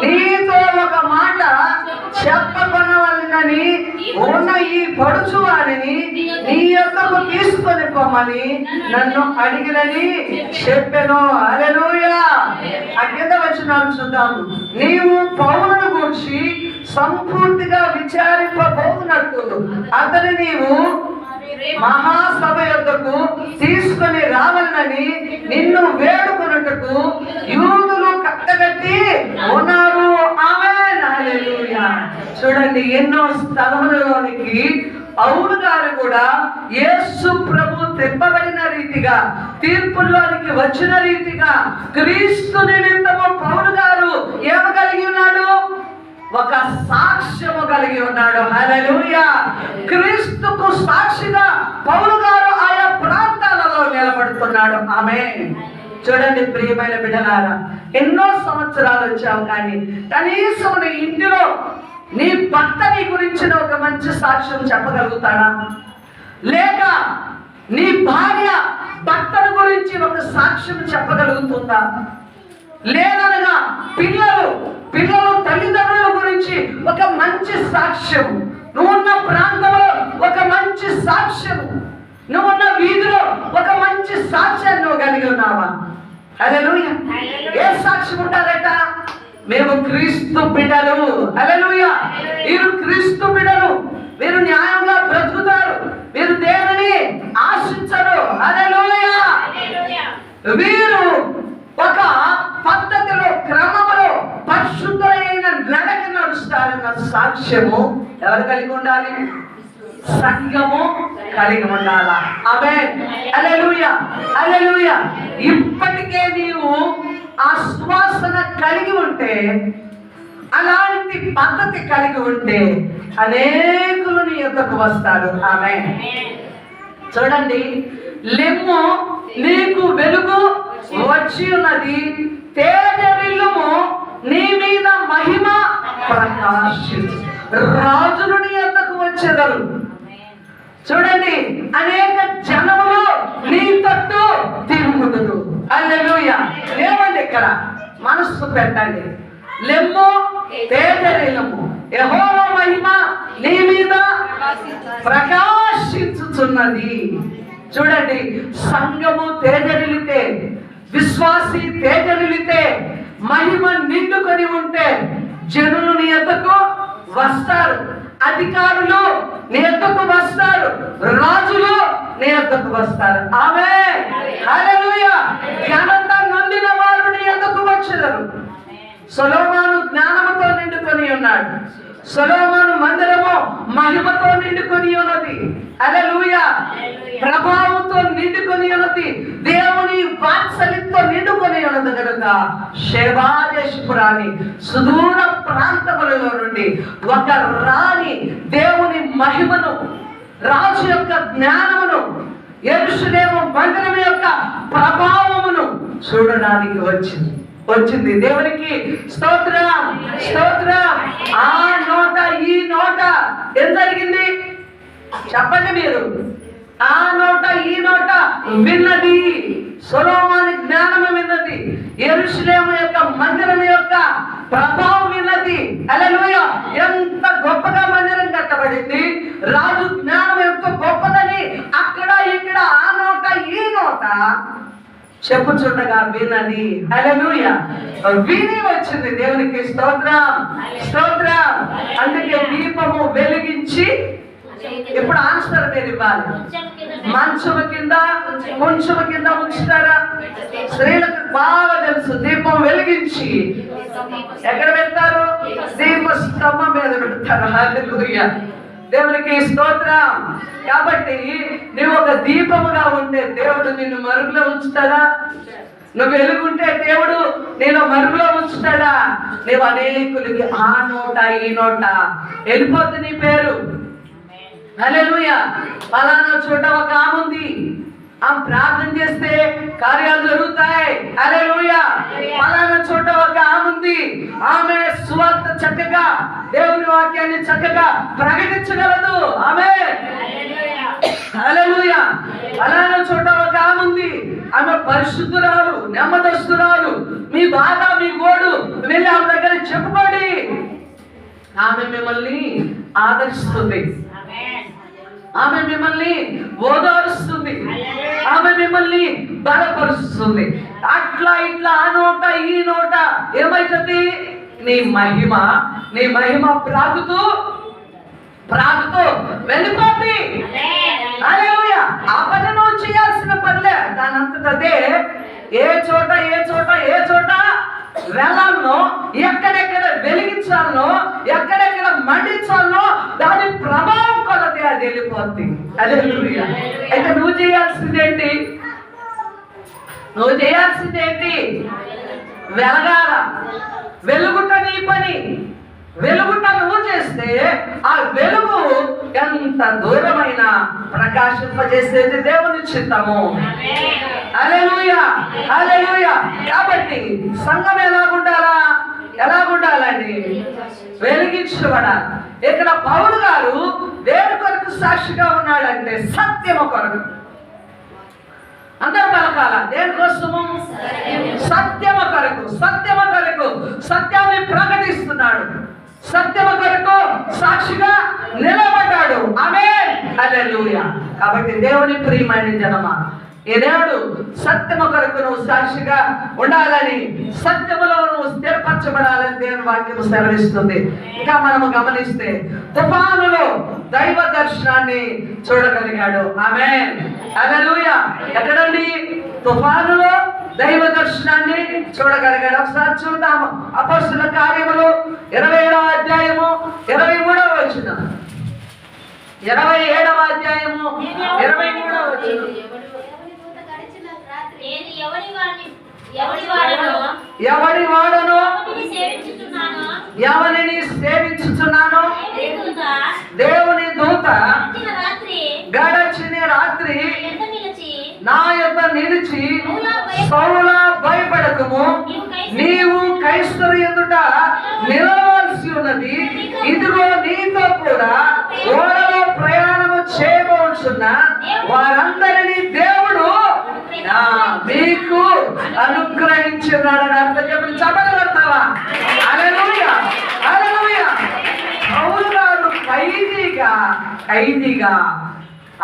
నీతో ఒక మాట చెప్పకొనవలెనని ఉన్న ఈ పడుచు వారిని నీ యొద్దకు తీసుకొని పోమని నన్ను అడిగినని చెప్పెను. హల్లెలూయా. ఆ కింద వచనాలు చూద్దాము. నీవు పౌలును గురించి సంపూర్తిగా విచారింపబోతున్నట్టు అతని నీవు మహాసభ యొద్దకు తీసుకొని రావాలని నిన్ను వేడుకొనుటకు యూదులు కట్టగట్టి ఉన్నారు. ఆమేన్, హల్లెలూయా. చూడండి, ఎన్నో స్థలములలోనికి పౌలు గారు కూడా యేసు ప్రభు తెప్పబడిన రీతిగా, తీర్పుల్లోనికి వచ్చిన రీతిగా క్రీస్తు నిమిత్తము పౌలు గారు ఏమి కలిగి ఉన్నాడు? ఒక సాక్ష్యము కలిగి ఉన్నాడు. హల్లెలూయా. క్రీస్తుకు సాక్షిగా పౌలు గారు ఆయా ప్రాంతాలలో నిలబడుతున్నాడు. ఆమేన్. చూడండి ప్రియమైన బిడ్డలారా, ఎన్నో సంవత్సరాలు వచ్చావు, కానీ కనీసం నీ ఇంటిలో నీ భర్త నీ గురించిన ఒక మంచి సాక్ష్యం చెప్పగలుగుతాడా? లేక నీ భార్య భర్తను గురించి ఒక సాక్ష్యం చెప్పగలుగుతుందా? లేదనగా పిల్లలు తల్లిదండ్రుల గురించి ఒక మంచి సాక్ష్యం, నువ్వున్న ప్రాంతంలో ఒక మంచి సాక్ష్యం, నువ్వున్న వీధిలో ఒక మంచి సాక్ష్యాన్ని నువ్వు కలిగి ఉన్నావా? హల్లెలూయా. ఏ సాక్ష్యం ఉంటారట? మేము క్రీస్తు బిడ్డలు. హల్లెలూయా. వీరు క్రీస్తు బిడ్డలు, వీరు న్యాయంగా బ్రతుకుతారు, వీరు దేనిని ఆశించరు. హల్లెలూయా. వీరు ఒక పద్ధతిలో, క్రమంలో పరిశుద్ధమైన నడక నడుస్తారన్న సాక్ష్యము ఎవరు కలిగి ఉండాలి? సంఘము కలిగి ఉండాలా? ఆమేన్, హల్లెలూయా, హల్లెలూయా. ఇప్పటికే నీవు ఆ సువాసన కలిగి ఉంటే, అలాంటి పద్ధతి కలిగి ఉంటే అనేకులు నీ యొద్దకు వస్తారు. ఆమేన్. చూడండి, లెమ్ము నీకు వెలుగు వచ్చి ఉన్నది, తేజరిల్లుము నీ మీద మహిమ ప్రకాశించు. రాజులు నీ యొద్దకు వచ్చెదరు. చూడండి, అనేక జనములు నీ తట్టు తిరుగుదురు. హల్లెలూయా. ఏమండి ఇక్కడ మనస్సు పెట్టండి. లెమ్ము, తేజరిల్లుము, యెహోవా మహిమ నీ మీద ప్రకాశించుచున్నది. చూడండి, సంఘము తేజరిల్లితే, విశ్వాసి తేజరిల్లితే, మహిమ నిండుకొని ఉంటే జనులు నీ యొద్దకు వస్తారు, అధికారులు నీ యొద్దకు వస్తారు, రాజులు నీ యొద్దకు వస్తారు. ఆమేన్, హల్లెలూయా. ఘనత నొందిన వారు నీ యొద్దకు వచ్చెదరు. సొలొమోను జ్ఞానముతో నిండుకొని ఉన్నాడు. సొలొమోను మందిరము మహిమతో నిండుకొని ఉన్నది. హల్లెలూయా. ప్రభావంతో నిండుకొని ఉన్నది. దేవుని వాత్సల్యంతో నిండుకొని ఉన్నది కనుక శేబాదేశపురాన్ని సుదూర ప్రాంతములలో నుండి ఒక రాణి దేవుని మహిమను, రాజు యొక్క జ్ఞానమును, యెరూషలేము మందిరం యొక్క ప్రభావమును చూడడానికి వచ్చింది. దేవునికి స్తోత్రం, స్తోత్రం. ఆ నోట ఈ నోట ఏం జరిగింది చెప్పండి మీరు? ఆ నోట ఈ నోట విన్నది, సొలొమోను జ్ఞానము విన్నది, యెరూషలేము యొక్క మందిరం యొక్క ప్రభావం విన్నది. హల్లెలూయా. ఎంత గొప్పగా మందిరం కట్టబడింది, రాజు జ్ఞానం ఎంత గొప్పదని అక్కడ ఇక్కడ ఆ నోట ఈ నోట చెప్పుచుండగా వినది. హల్లెలూయా. విని వచ్చింది. దేవునికి స్తోత్రం, స్తోత్రం. అందుకే దీపము వెలిగించి, ఇప్పుడు ఆన్సర్ మీరు ఇవ్వాలి. మంచము కింద, కొంచెము కింద ఉంచుతారా? స్త్రీలకు బాగా తెలుసు. దీపం వెలిగించి ఎక్కడ పెడతారు? దీప స్తంభం మీద పెడతారు. హల్లెలూయా. దేవునికి స్తోత్రం. కాబట్టి నువ్వు ఒక దీపముగా ఉంటే దేవుడు నిన్ను మరుగులో ఉంచుతాడా? నువ్వు వెలుగుంటే దేవుడు నేను మరుగులో ఉంచుతాడా? నువ్వు అనేకులకి ఆ నోట ఈ నోట వెళ్ళిపోతుంది నీ పేరు. హల్లెలూయా. పలానా చోట ఒక ఆమె ఉంది, ఆమె ప్రార్థన చేస్తే కార్యాలు జరుగుతాయి. హల్లెలూయా. పలానా చోట ఒక ఆమె ఉంది, ఆమె సువార్త చక్కగా, దేవుని వాక్యాన్ని చక్కగా ప్రకటించగలదు. ఆమేన్. హల్లెలూయా. పలానా చోట ఒక ఆమె ఉంది, ఆమె పరిశుద్ధురాలు, నెమ్మదస్తురాలు. మీ బాధ, మీ గోడు వెళ్ళి ఆమె దగ్గర చెప్పుకోండి. ఆమె మిమ్మల్ని ఆదరిస్తుంది, ఆమె మిమ్మల్ని ఓదారుస్తుంది, ఆమె మిమ్మల్ని బలపరుస్తుంది. అట్లా ఇట్లా ఆ నోట ఈ నోట ఏమైతుంది? నీ మహిమ ప్రాగుతూ వెళ్ళిపోద్ది. హల్లెలూయా. ఆ పని నువ్వు చేయాల్సిన పనిలే. దానంతటదే ఏ చోట వెళ్ళాలనో, ఎక్కడెక్కడ వెలిగించాలనో, ఎక్కడెక్కడ మండించాలనో దాని ప్రభావం కొలది అది వెళ్ళిపోద్ది. హల్లెలూయా. అయితే నువ్వు చేయాల్సిందేంటి? వెలగాల. వెలుగుట నీ పని. వెలుగుట నువ్వు చేస్తే ఆ వెలుగు ఎంత దూరమైన ప్రకాశింపజేసేది దేవుని చిత్తము. హల్లెలూయా, హల్లెలూయా. కాబట్టి సంఘం ఎలాగుండాలండి? వెలిగించబడాలి. ఇక్కడ పౌలు గారు దేని కొరకు సాక్షిగా ఉన్నాడంటే సత్యము కొరకు. అందరూ పలకాల. దేనికోసము? సత్యము కొరకు. సత్యాన్ని ప్రకటిస్తున్నాడు. సత్యము కొరకు సాక్షిగా నిలబడ్డాడు. ఆమేన్. హల్లెలూయా. కాబట్టి దేవుని ప్రియమైన జనమా, ఈ దేవుడు సత్యము కొరకు నువ్వు సాక్షిగా ఉండాలని, సత్యములో నువ్వు స్థిరపరచబడాలని దేవుని వాక్యము సెలవిస్తుంది. ఇంకా మనము గమనిస్తే తుఫానులో దైవ దర్శనాన్ని చూడగలిగాడు. ఆమేన్. హల్లెలూయా. ఎక్కడండి? తుఫానులో దైవ దర్శనాన్ని చూడగలిగాడు. ఒకసారి చూద్దాము. అపొస్తలుల కార్యములు 27వ అధ్యాయము 23వ వచనం. 27వ అధ్యాయము 23వ వచనం. ఎవడి వాడను ఎవరిని సేవించుచున్నాను, దేవుని దూత గడచిన రాత్రి నా యొద్ద నిలిచి, సౌలా భయపడకము, నీవు కైసరు ఎదుట నిలవలసి ఉన్నది. ఇదిగో నీతో కూడా ఓడలో ప్రయాణము చేయబోచున్న వారందరినీ దేవుడు మీకు అనుగ్రహించున్నాడు. అర్థం చెప్పి చప్పట్లు కొడతావా? హల్లెలూయా, హల్లెలూయా. పౌలు గారు ఖైదీగా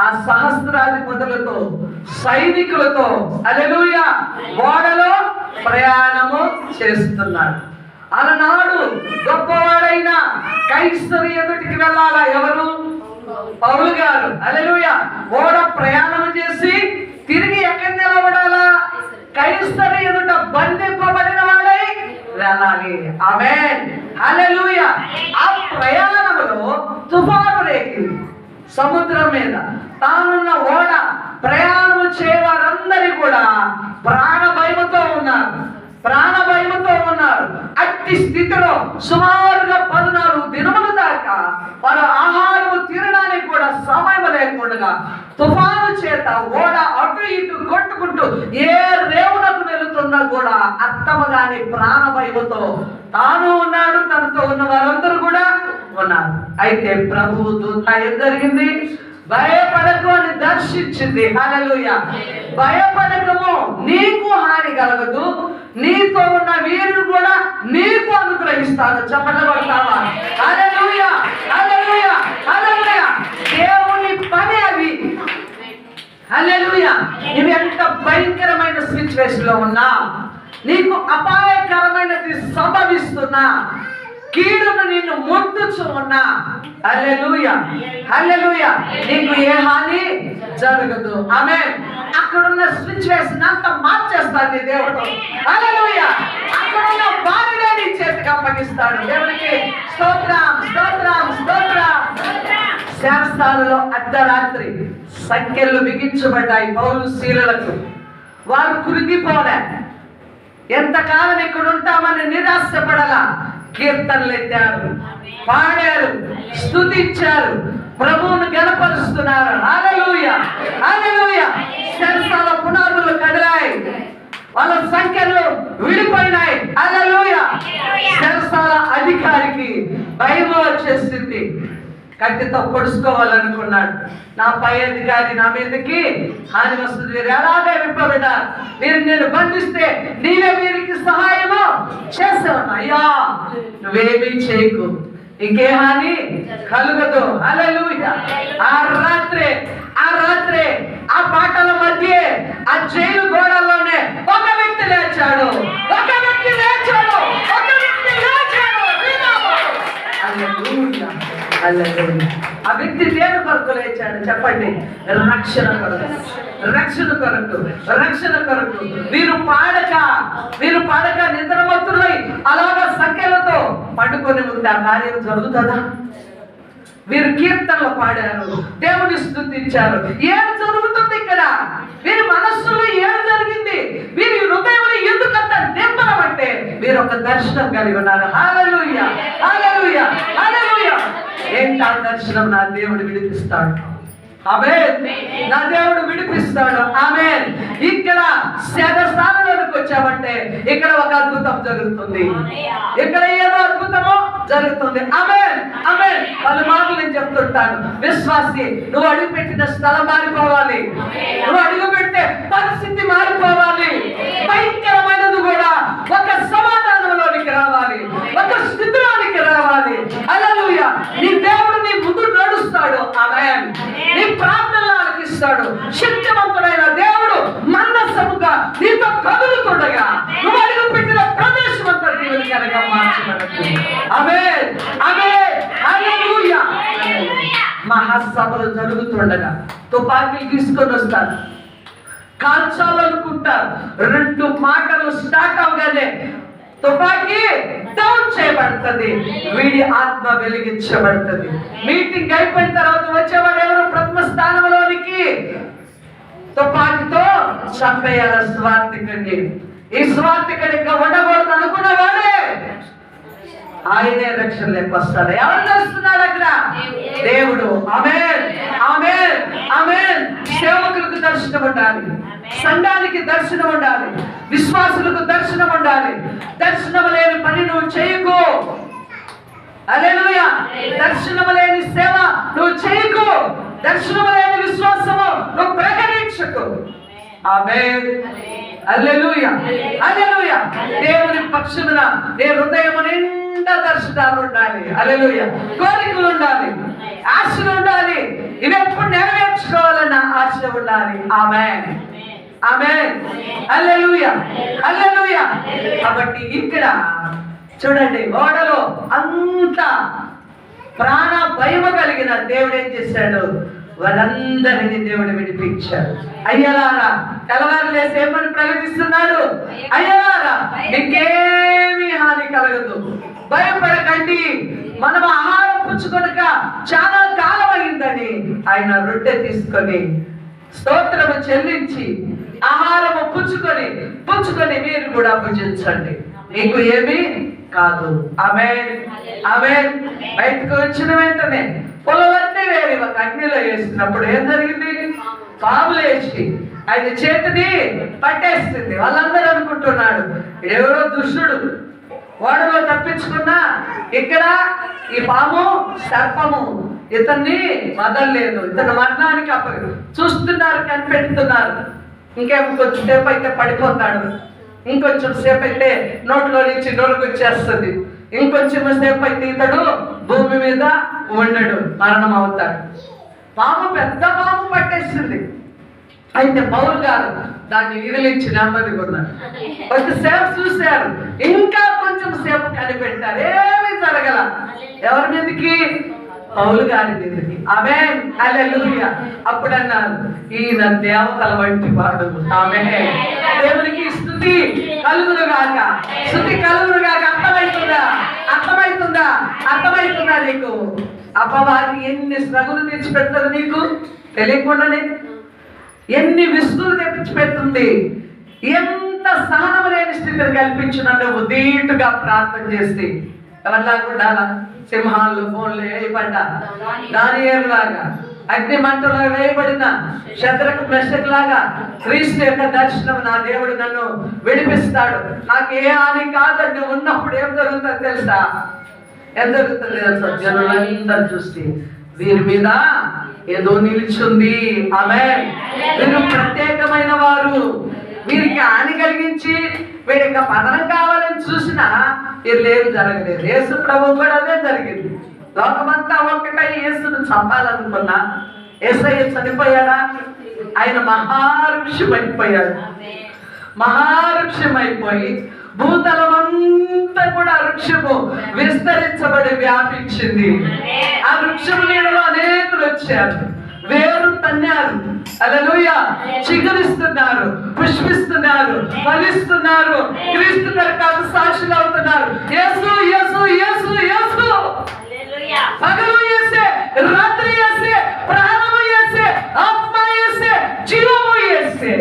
ఆ సహస్రాధిపతులతో, సైనికులతో హల్లెలూయా ఓడలో ప్రయాణము చేస్తున్నాడు. అలనాడు గొప్పవాడైన కైసరు ఎదుటికి వెళ్ళాలా? ఎవరు? పౌలు గారు. హల్లెలూయా. ఓడ ప్రయాణం చేసి తిరిగి ఎక్కడ నిలబడాలా? కైసరు ఎదుట బంధింపబడిన వాడై వెళ్ళాలి. ఆమేన్. హల్లెలూయా. ఆ ప్రయాణంలో తుఫాను రేగింది. సముద్రం మీద తానున్న ఓడ ప్రయాణం చేయవారందరూ కూడా ప్రాణ భయముతో ఉన్నారు. అట్టి స్థితిలో సుమారుగా 14 దినముల దాకా వారు ఆహారము తినడానికి కూడా సమయం లేకుండా తుఫాను చేత ఓడ అటు ఇటు కొట్టుకుంటూ ఏ రేవునకు వెళుతున్నా కూడా అర్థమగాని ప్రాణ భయముతో తాను ఉన్నాడు, తనతో ఉన్న వారందరూ కూడా ఉన్నారు. అయితే ప్రభువు దూత ఏం జరిగింది? భయపడకు అని దర్శించింది. హల్లెలూయా. భయపడకము, నీకు హాని కలగదు, నీతో ఉన్న వీరుడు కూడా నీకు అనుగ్రహిస్తాను. చప్పట్లు కొడతావా? హల్లెలూయా, హల్లెలూయా, హల్లెలూయా. దేవుని పని అది. హల్లెలూయా. నువ్వు ఎంత భయంకరమైన సిచ్యువేషన్ లో ఉన్నా, నీకు అపాయకరమైనది సంభవిస్తున్నా, కీడును నిన్ను ముట్టుచు ఉన్నా, హల్లెలూయా హల్లెలూయా, నీకు ఏ హాని జరగదు. ఆమేన్. అక్కడున్న సిచ్యువేషన్ అంతా మార్చేస్తాడు నీ దేవుడు. హల్లెలూయా. అక్కడున్న వారినే నీ చేతికి అప్పగిస్తాడు. దేవునికి స్తోత్రం స్తోత్రం స్తోత్రం. శాస్త్రాలలో అర్ధరాత్రి సంఖ్యలు బిగించబడ్డాయి పౌలు శీలలకు. వారు కురిగిపోలే. ఎంతకాలం ఇక్కడ ఉంటామని నిరాశపడలా. కీర్తనలు ఎత్తారు, పాడారు, స్తుతించారు, ప్రభువును గణపరుస్తున్నారు. హల్లెలూయా హల్లెలూయా. శరసాల పునాదులు కదిలాయి, వాళ్ళ సంఖ్యలు విడిపోయినాయి. హల్లెలూయా. శరసాల అధికారికి భయం వచ్చేసింది. కత్తితో పొడుచుకోవాలనుకున్నాడు. నా పై అధికారి నా మీదకి హాని వస్తుంది, మీరు ఎలాగే విప్పబడ్డారు, మీరు నేను బంధిస్తే నీవే వీరికి సహాయము చేసావు. అయ్యా నువ్వేమీ చేయకు, ఇంకే హాని కలుగదు. హల్లెలూయా. ఆ రాత్రే ఆ పాటల మధ్య ఆ జైలు గోడల్లోనే ఒక వ్యక్తి లేచాడు. హల్లెలూయా హల్లెలూయా. ఆ వ్యక్తి దేని కొరకు లేచాడు చెప్పండి? రక్షణ కొరకు, రక్షణ కొరకు, రక్షణ కొరకు. వీరు పాడక నిద్రమత్తులై అలాగా సంఖ్యలతో పండుకొని ఉంటే ఆ కార్యం జరుగుతుందా? వీరు కీర్తనలు పాడారు, దేవుని స్తుతించారు. ఏం జరుగుతుంది ఇక్కడ? వీరి మనస్సులో ఏం జరిగింది? వీరి హృదయంలో ఎందుకంత నింపడం అంటే వీరు ఒక దర్శనం కలిగి ఉన్నారు. హల్లెలూయా హల్లెలూయా హల్లెలూయా. ఏంటి ఆ దర్శనం? నా దేవుడు విడిపిస్తాడు. ఆమేన్. నా దేవుడు విడిపిస్తాడు. ఆమేన్. ఇక్కడ స్థానంలోకి వచ్చామంటే ఇక్కడ ఒక అద్భుతం జరుగుతుంది. ఇక్కడ ఏదో అద్భుతమో జరుగుతుంది. ఆమేన్ ఆమేన్. వాళ్ళ మాటలు నేను చెప్తుంటాను. విశ్వాసి, నువ్వు అడుగు పెట్టిన స్థలం మారిపోవాలి, నువ్వు అడుగు పెడితే పరిస్థితి మారిపోవాలి. భయంకరమైనది కూడా ఒక సమాధానంలోనికి రావాలి, ఒక స్థితిలోనికి రావాలి. హల్లెలూయా. నీ దేవుడు నీ ముందు నడుస్తాడు. ఆమేన్. నీ ప్రార్థనలు ఆలకిస్తాడు. శక్తివంతుడైన దేవుడు మందసముగా నీతో కదులుతుండగా నువ్వు అడుగు పెట్టిన ప్రదేశం అంతా దీవెనకరంగా మార్చబడుతుంది. ఆమేన్ ఆమేన్ హల్లెలూయా. మహాసభలు జరుగుతుండగా తుపాకీలు తీసుకొని వస్తారు, కాల్చాలనుకుంటారు. 2 మాటలు స్టార్ట్ అవగానే తుపాకీ డౌన్ చేయబడుతుంది, వీడి ఆత్మ వెలిగించబడుతుంది. మీటింగ్ అయిపోయిన తర్వాత వచ్చేవాడు ఎవరు? ప్రథమ స్థానంలోనికి తుపాకీతో చంపేయాల స్వార్థికుడిని. ఈ స్వార్థికుడు ఇంకా ఉండకూడదు అనుకున్నవాడే ఆయనే రక్షణ లేకొస్తాడు. ఎవరు చేస్తున్నాడు అక్కడ? దేవుడు. ఆమేన్ ఆమేన్ ఆమేన్. సేవకులకు దర్శనం ఉండాలి, సంఘానికి దర్శనం ఉండాలి, విశ్వాసులకు దర్శనం ఉండాలి. దర్శనం లేని పని నువ్వు చేయకు. హల్లెలూయా. దర్శనం లేని సేవ నువ్వు చేయకు, దర్శనం లేని విశ్వాసము నువ్వు ప్రకటించకు. ఆమేన్ హల్లెలూయా హల్లెలూయా. దేవుని పక్షమున నీ హృదయం నిండా దర్శనాలు ఉండాలి. హల్లెలూయా. కోరికలు ఉండాలి, ఆశలు ఉండాలి. ఇవి ఎప్పుడు నెరవేర్చుకోవాలన్న ఆశ ఉండాలి. ఆమేన్ ఆమేన్ హల్లెలూయా హల్లెలూయా. కాబట్టి ఇక్కడ చూడండి, ఓడలో అంత ప్రాణ భయము కలిగిన దేవుడు ఏం చేశాడు? వాళ్ళందరినీ దేవుడు విడిపించాడు. అయ్యలారా, తెల్లవారు లేసి ఏమని ప్రకటిస్తున్నాడు? అయ్యలారా, మీకేమీ హాని కలగదు, భయపడకండి. మనం ఆహారం పుచ్చుకొనక చాలా కాలం అయిందని ఆయన రొట్టె తీసుకొని స్తోత్రము చెల్లించి ఆహారము పుచ్చుకొని మీరు కూడా భుజించండి, మీకు ఏమీ కాదు. ఆమేన్ ఆమేన్. బయటకు వచ్చిన వెంటనే పొలవన్నీ వేరి ఒక అగ్నిలో వేసినప్పుడు ఏం జరిగింది? పాములు వేసి ఆయన చేతిని పట్టేస్తుంది. వాళ్ళందరూ అనుకుంటున్నాడు ఎవరో దుష్టుడు ఓడలో తప్పించుకున్నా, ఇక్కడ ఈ పాము సర్పము ఇతన్ని వదలలేదు, ఇతను మరణానికి అప్పగి చూస్తున్నారు, కనిపెడుతున్నారు. ఇంకొంచెం సేపు అయితే పడిపోతాడు, ఇంకొంచెం సేపు అయితే నోట్లో నుంచి నోరుకు వచ్చేస్తుంది, ఇంకొంచెం సేపు అయితే ఇతడు భూమి మీద ఉండడు, మరణం అవుతాడు. పాము పెద్ద పాము పట్టేసింది. అయితే పౌలు గారు దాన్ని విదిలించి నెమ్మదిగా ఉన్నారు. కొద్దిసేపు చూశారు, ఇంకా కొంచెం సేపు కనిపెట్టారు, ఏమీ జరగల. ఎవరి మీదకి? పౌలు గారి మీదకి. ఆమేన్, హల్లెలూయా. అప్పుడు అన్నారు, ఈయన దేవతల వంటి వాడు. ఆమేన్. దేవునికి స్తుతి కలుగునుగాక, స్తుతి కలుగునుగాక. అర్థమవుతుందా? అర్థమవుతుందా? అర్థమవుతుందా నీకు? అపవాది ఎన్ని శ్రమలు తెచ్చిపెడుతుంది నీకు తెలియకుండానే, ఎన్ని విసుగులు తెప్పించి పెడుతుంది, ఎంత సహనం లేని స్థితిని కల్పించినట్టు ధీటుగా ప్రార్థన చేసి ఎవరిలాగా సింహాలు ఫోన్లు వేయబడ్డా, దానియేలు లాగా అగ్ని మంటలో వేయబడిన శత్రుకు మెషక్ లాగా క్రీస్తు యొక్క దర్శనం, నా దేవుడు నన్ను విడిపిస్తాడు, నాకు ఏ హాని కాదని ఉన్నప్పుడు ఏం జరుగుతుందో తెలుసా? ఏం జరుగుతుంది తెలుసా? జనులందరూ చూస్తే వీరి మీద ఏదో నిలిచింది. ఆమేన్. వీరు ప్రత్యేకమైన వారు, వీరికి హాని కలిగించి వీరికి పతనం కావాలని చూసినా వీళ్ళేం జరగలేదు. యేసు ప్రభు కూడా అదే జరిగింది. లోకమంతా ఒక్కటై యేసును చంపాలనుకున్నా యేసయ్య చనిపోయాడా? ఆయన మహావృక్షం అయిపోయాడు. మహావృక్షం అయిపోయి భూతలం అంతా కూడా వృక్షము విస్తరించబడి వ్యాపించింది. ఆ వృక్షము నీడలో అనేకులు వచ్చారు, వేరు తన్నారు, హల్లెలూయా, చిగురిస్తున్నారు, పుష్పిస్తున్నారు, ఫలిస్తున్నారు, క్రీస్తు కొరకు సాక్షులు అవుతున్నారు. యేసు యేసు యేసు యేసు, పగలు యేసే, రాత్రి యేసే, ప్రాణము యేసే, ఆత్మ యేసే, జీవము యేసే.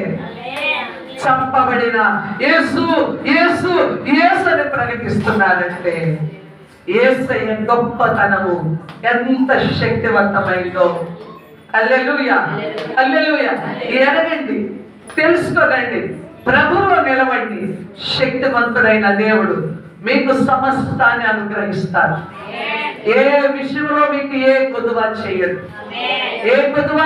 చంపబడిన యేసు యేసు యేసు అని ప్రకటిస్తున్నారంటే యేసయ్య గొప్పతనము ఎంత శక్తివంతమైందో. హల్లెలూయా, హల్లెలూయా. ఎరగండి, తెలుసుకోనండి, ప్రభువులో నిలవండి. శక్తివంతుడైన దేవుడు మీకు సమస్తాన్ని అనుగ్రహిస్తారు. ఏ విషయంలో మీకు ఏ కొదువ చేయడు, ఏ కొదువ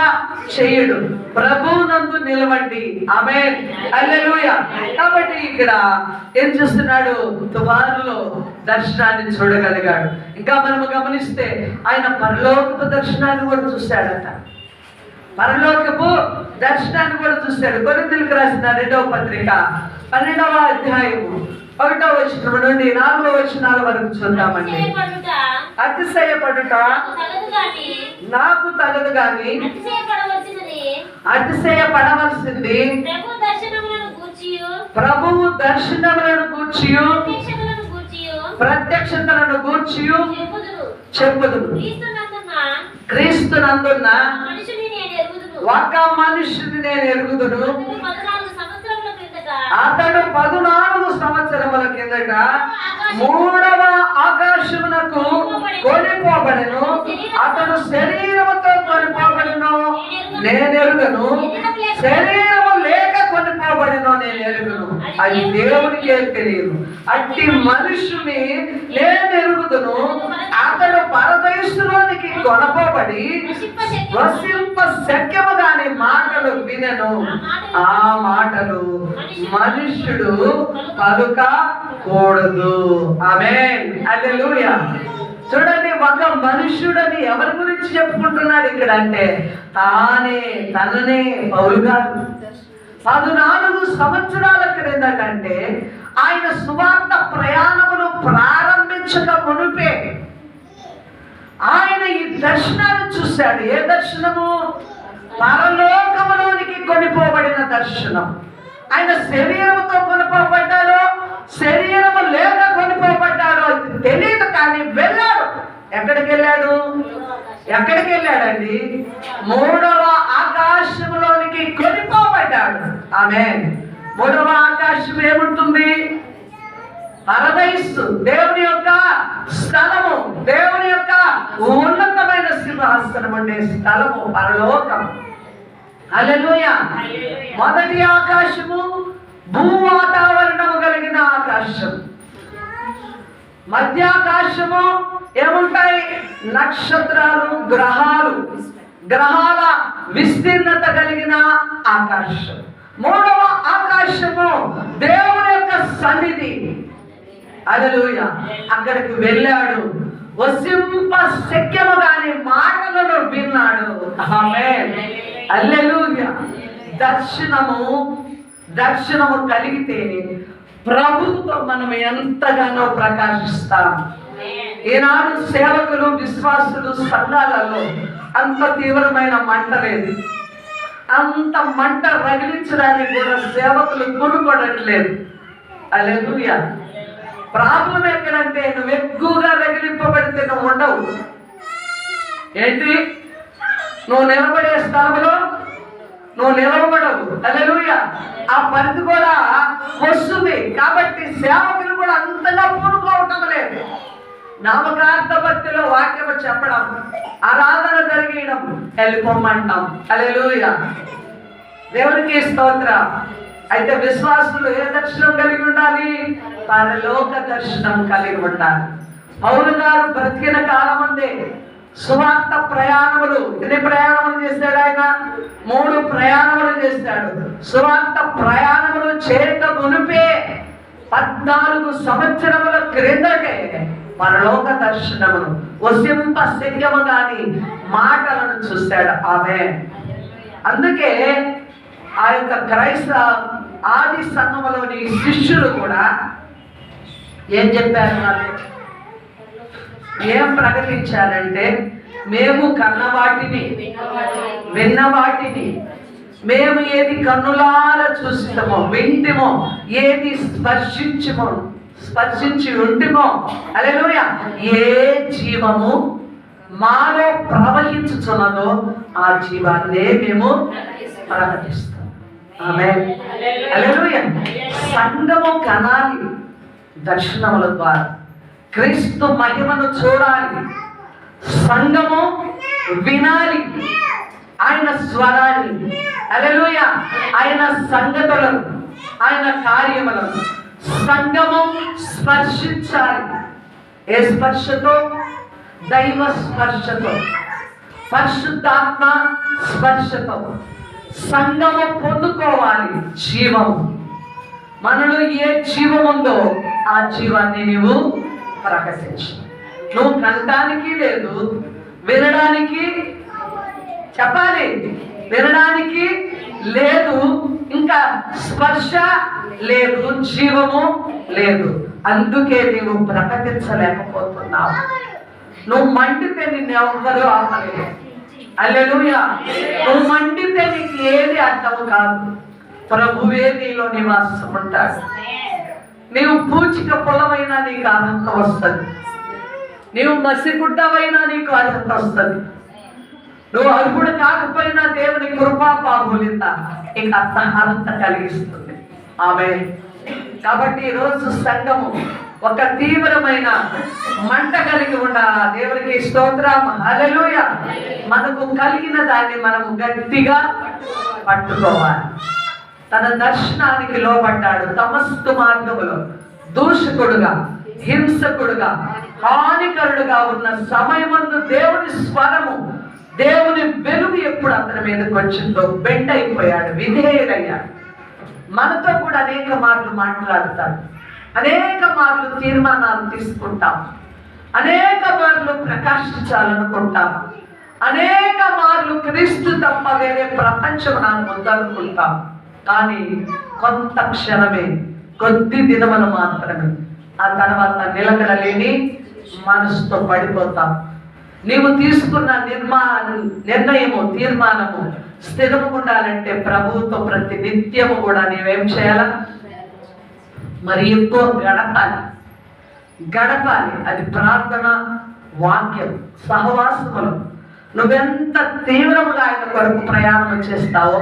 చేయడు. ప్రభువునందు నిలవండి. ఆమేన్, హల్లెలూయా. కాబట్టి ఇక్కడ ఏం చూస్తున్నాడు? తుఫానులో దర్శనాన్ని చూడగలిగాడు. ఇంకా మనము గమనిస్తే ఆయన పరలోకపు దర్శనాన్ని కూడా చూశాడట. పరలోకపు దర్శనాన్ని కూడా చూశాడు. కొరింథీయులకు రాసిన 2వ పత్రిక 12వ అధ్యాయము 1వ వచనం నుండి 4వ వచనాల వరకు చూద్దామండి. అతిశయపడుట నాకు తగదు గాని అతిశయపడవలసింది ప్రభువు దర్శనములను గూర్చియు ప్రత్యక్షతలను గూర్చియు చెప్పుదును. క్రీస్తునందున్న ఒక మనుషుని నేను ఎరుగుదును, అతడు 14 సంవత్సరముల కిందట 3వ ఆకాశమునకు కొనిపోబడెను. అతడు శరీరముతో కొనిపోబడెను నేను ఎరుగను, శరీరము లేక కొనిపోబడెను నేను ఎరుగను. అది దేవునికే తెలియదు. అట్టి మనుషుని నేను ఎరుగుదును, అతడు పరదేశంలోనికి కొనపోబడి వసింప శక్యము కాని మాటలు వినెను. ఆ మాటలు మనుష్యుడు పలుకకూడదు. ఆమేన్, హల్లెలూయా. చూడండి, ఒక మనుష్యుడని ఎవరి గురించి చెప్పుకుంటున్నాడు ఇక్కడ అంటే తననే పౌలు గారు 14 సంవత్సరాల క్రిందటంటే ఆయన సువార్త ప్రయాణమును ప్రారంభించక మునుపే ఆయన ఈ దర్శనాన్ని చూశాడు. ఏ దర్శనము? పరలోకములోనికి కొనిపోబడిన దర్శనం. ఆయన శరీరముతో కొనిపోబడ్డాడు, శరీరము లేక కొనిపోబడ్డాడు అది తెలియదు, కానీ వెళ్ళాడు. ఎక్కడికి వెళ్ళాడు? ఎక్కడికి వెళ్ళాడండి? 3వ ఆకాశంలోనికి కొనిపోబడ్డాడు. ఆమేన్. 3వ ఆకాశం ఏముంటుంది? పరదైసు, దేవుని యొక్క స్థలము, దేవుని యొక్క ఉన్నతమైన సింహాసనం ఉండే స్థలము పరలోకం. హల్లెలూయా. మొదటి ఆకాశము భూ వాతావరణము కలిగిన ఆకాశం. మధ్యాకాశము ఏముంటాయి? నక్షత్రాలు, గ్రహాలు, గ్రహాల విస్తీర్ణత కలిగిన ఆకాశం. 3వ ఆకాశము దేవుని యొక్క సన్నిధి. హల్లెలూయా. అక్కడికి వెళ్ళాడు, వసింప శక్యము కాని మాటలను విన్నాడు. ఆమేన్, హల్లెలూయా. దర్శనము కలిగితే ప్రభుతో మనం ఎంతగానో ప్రకాశిస్తాం. ఈనాడు సేవకులు, విశ్వాసులు సంఘాలలో అంత తీవ్రమైన మంట లేదు. అంత మంట రగిలించడానికి కూడా సేవకులు కొనుక్కోవట్లేదు. హల్లెలూయా. ప్రాబ్లం ఎక్కడంటే నువ్వు ఎక్కువగా రగిలింపబడితే నువ్వు ఉండవు. ఏంటి? నువ్వు నిలబడే స్థలంలో నువ్వు నిలవబడవు. హల్లెలూయా. ఆ పరిధి కూడా వస్తుంది. కాబట్టి సేవకులు కూడా అంతగా పూనుకోవటం లేదు. నామకార్థ భక్తిలో వాక్యము చెప్పడం, ఆరాధన జరిగడం, వెళ్ళిపోమంటాం. హల్లెలూయా. దేవునికి స్తోత్రం. అయితే విశ్వాసులు ఏ దర్శనం కలిగి ఉండాలి? పరలోక దర్శనం కలిగి ఉండాలి. పౌలు గారు బ్రతికిన కాలం అందే సువార్త ప్రయాణములు, ఎన్ని ప్రయాణములు చేశాడు ఆయన? 3 ప్రయాణములు చేశాడు. సువార్త ప్రయాణములు చేయక మునిపే 14 సంవత్సరముల క్రిందటే పరలోక దర్శనమును వసింప శక్యము గాని మాటలను చూశాడు ఆమె. అందుకే ఆ యొక్క క్రైస్తవ ఆది సంఘములోని శిష్యులు కూడా ఏం చెప్పారు? వాళ్ళు ఏం ప్రకటించారంటే, మేము కన్నవాటిని, విన్నవాటిని, మేము ఏది కన్నులార చూస్తామో, వింటిమో, ఏది స్పర్శించి ఉంటిమో, హల్లెలూయా, ఏ జీవము మాలో ప్రవహించుచున్నదో ఆ జీవాన్నే మేము ప్రకటిస్తాం. ఆమేన్. హల్లెలూయా. సంఘము కనాలి దర్శనముల ద్వారా, క్రీస్తు మహిమను చూడాలి, సంఘము వినాలి ఆయన స్వరాన్ని, హల్లెలూయా, ఆయన సంగతులను, ఆయన కార్యములను. సంఘము స్పర్శించాలి. ఏ స్పర్శతో? దైవ స్పర్శతో, పరిశుద్ధాత్మ స్పర్శతో సంఘము పొందుకోవాలి జీవము. మనలో ఏ జీవం ఉందో ఆ జీవాన్ని నీవు ప్రకటించు. నువ్వు కనడానికి లేదు, వినడానికి, చెప్పాలి, వినడానికి లేదు, ఇంకా స్పర్శ లేదు, జీవము లేదు. అందుకే నీవు ప్రకటించలేకపోతున్నావు. నువ్వు మండితే నిన్ను ఎవ్వరూ ఆపలేదు. హల్లెలూయా. నువ్వు మండితే నీకు ఏది అర్థం కాదు. ప్రభువే నీలో నివాసం ఉంటాడు. నీవు పూచిక పొలమైనా నీకు ఆనందం వస్తుంది. నీవు మసిగుడ్డవైనా నీకు ఆనందం వస్తుంది. నువ్వు అర్హుడు కాకపోయినా దేవుని కృపా బాహుల్యత నీకు ఆనందం కలిగిస్తుంది. ఆమేన్. కాబట్టి ఈరోజు సంఘము ఒక తీవ్రమైన మంట కలిగి ఉండాలా. దేవునికి స్తోత్రం. హల్లెలూయా. మనకు కలిగిన దాన్ని మనము గట్టిగా పట్టుకోవాలి. తన దర్శనానికి లోబడ్డాడు. తమస్సు మార్గములో దూషకుడుగా, హింసకుడుగా, హానికరుడుగా ఉన్న సమయమందు దేవుని స్వరము, దేవుని వెలుగు ఎప్పుడు అతని మీదకి వచ్చిందో బెండ్ అయిపోయాడు, విధేయుడయ్యాడు. మనతో కూడా అనేక మార్లు మాట్లాడతాడు, అనేక మార్లు తీర్మానాలు తీసుకుంటాం, అనేక మార్లు ప్రకాశించాలనుకుంటాం, అనేక మార్లు క్రీస్తు తప్ప వేరే ప్రపంచం నాకు వద్దనుకుంటాం. కానీ కొంత క్షణమే, కొద్ది దినములు మాత్రమే. ఆ తర్వాత నిలకడలేని మనసుతో పడిపోతాం. నీవు తీసుకున్న నిర్ణయము, తీర్మానము స్థిరము ఉండాలంటే ప్రభువుతో ప్రతి నిత్యము కూడా నీవేం చేయాల? మరి ఎక్కువ గడపాలి. అది ప్రార్థన, వాక్యం, సహవాసములు. నువ్వెంత తీవ్రముగా ఆయన కొరకు ప్రయాణం చేస్తావో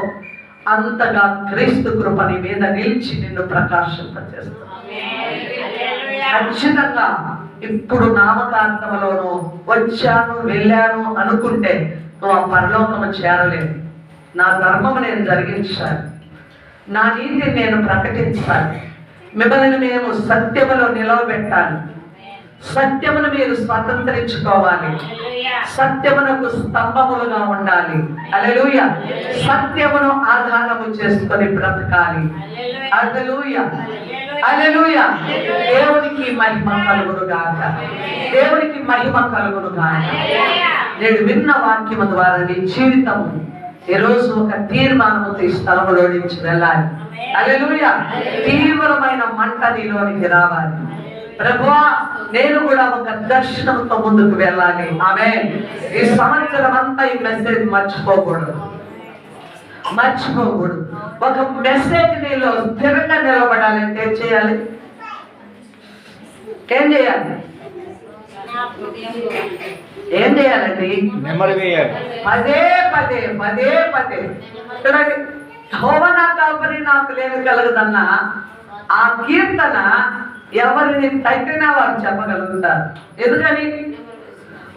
అంతగా క్రీస్తు కృప నీ మీద నిలిచి నిన్ను ప్రకాశింపచేస్తావు. ఖచ్చితంగా ఇప్పుడు నామకాంతములోను వచ్చాను, వెళ్ళాను అనుకుంటే నువ్వు ఆ పరలోకము చేరలేవు. నా ధర్మము నేను జరిగించాలి, నా నీతిని నేను ప్రకటించాలి, మిమ్మల్ని మేము సత్యములో నిలవబెట్టాలి, సత్యమును మీరు స్వతంత్రించుకోవాలి, సత్యమునకు స్తంభములుగా ఉండాలి. హల్లెలూయా. సత్యమును ఆధారము చేసుకొని బ్రతకాలి. హల్లెలూయా. హల్లెలూయా. దేవునికి మహిమ కలుగును గాక. దేవునికి మహిమ కలుగును గాక. నేను విన్న వాక్యము ద్వారా నీ జీవితము ఈరోజు ఒక తీర్మానంతో ఈ స్థలంలో నుంచి వెళ్ళాలి. హల్లెలూయా. తీవ్రమైన మంట నీలోనికి రావాలి. ప్రభువా, నేను కూడా ఒక దర్శనంతో ముందుకు వెళ్ళాలి. ఆమేన్. ఈ సంవత్సరం అంతా ఈ మెసేజ్ మర్చిపోకూడదు. ఒక మెసేజ్ నీలో స్థిరంగా నిలబడాలంటే ఏం చేయాలి? ఏం చేయాలండి? పదే పదే పదే పదే చూడండి. యెహోవా నా కాపరి, నాకు లేమి కలగదన్న ఆ కీర్తన ఎవరిని తగ్గినా వారు చెప్పగలుగుతారు. ఎందుకని?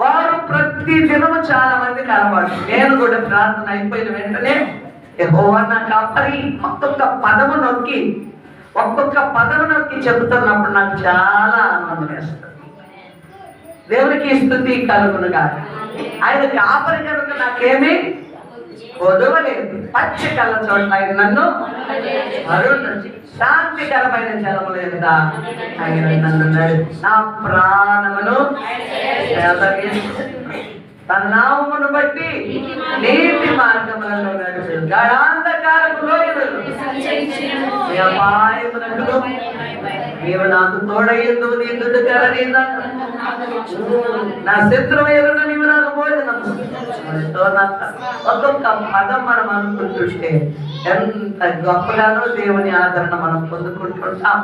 వారు ప్రతి దినము చాలా మందికి అలవాటు. నేను కూడా ప్రార్థన అయిపోయిన వెంటనే యెహోవా నా కాపరి ఒక్కొక్క పదము నొక్కి చెబుతున్నప్పుడు నాకు చాలా ఆనందం వేస్తుంది. దేవునికి స్తుతి కలుగునుగా. ఆయన కాపరి కనుక నాకేమీ వదవలేదు. పచ్చి కళ్ళ చోట్ల ఆయన నన్ను శాంతికరమైన జలము లేదా ఆయన నన్ను నా ప్రాణమును తన నామమును బట్టి నీతి మార్గములలో నడుచు గాఢాంధకారపు లోయలలో అపాయమునకు నీవు నాకు తోడయ్యుందువు. నీ దుడ్డుకర నీ నా శత్రువు ఎదుట నీవు నాకు భోజనం. ఒక్కొక్క పదం మనం అనుకుంటుంటే ఎంత గొప్పగానో దేవుని ఆదరణ మనం పొందుకుంటుంటాం.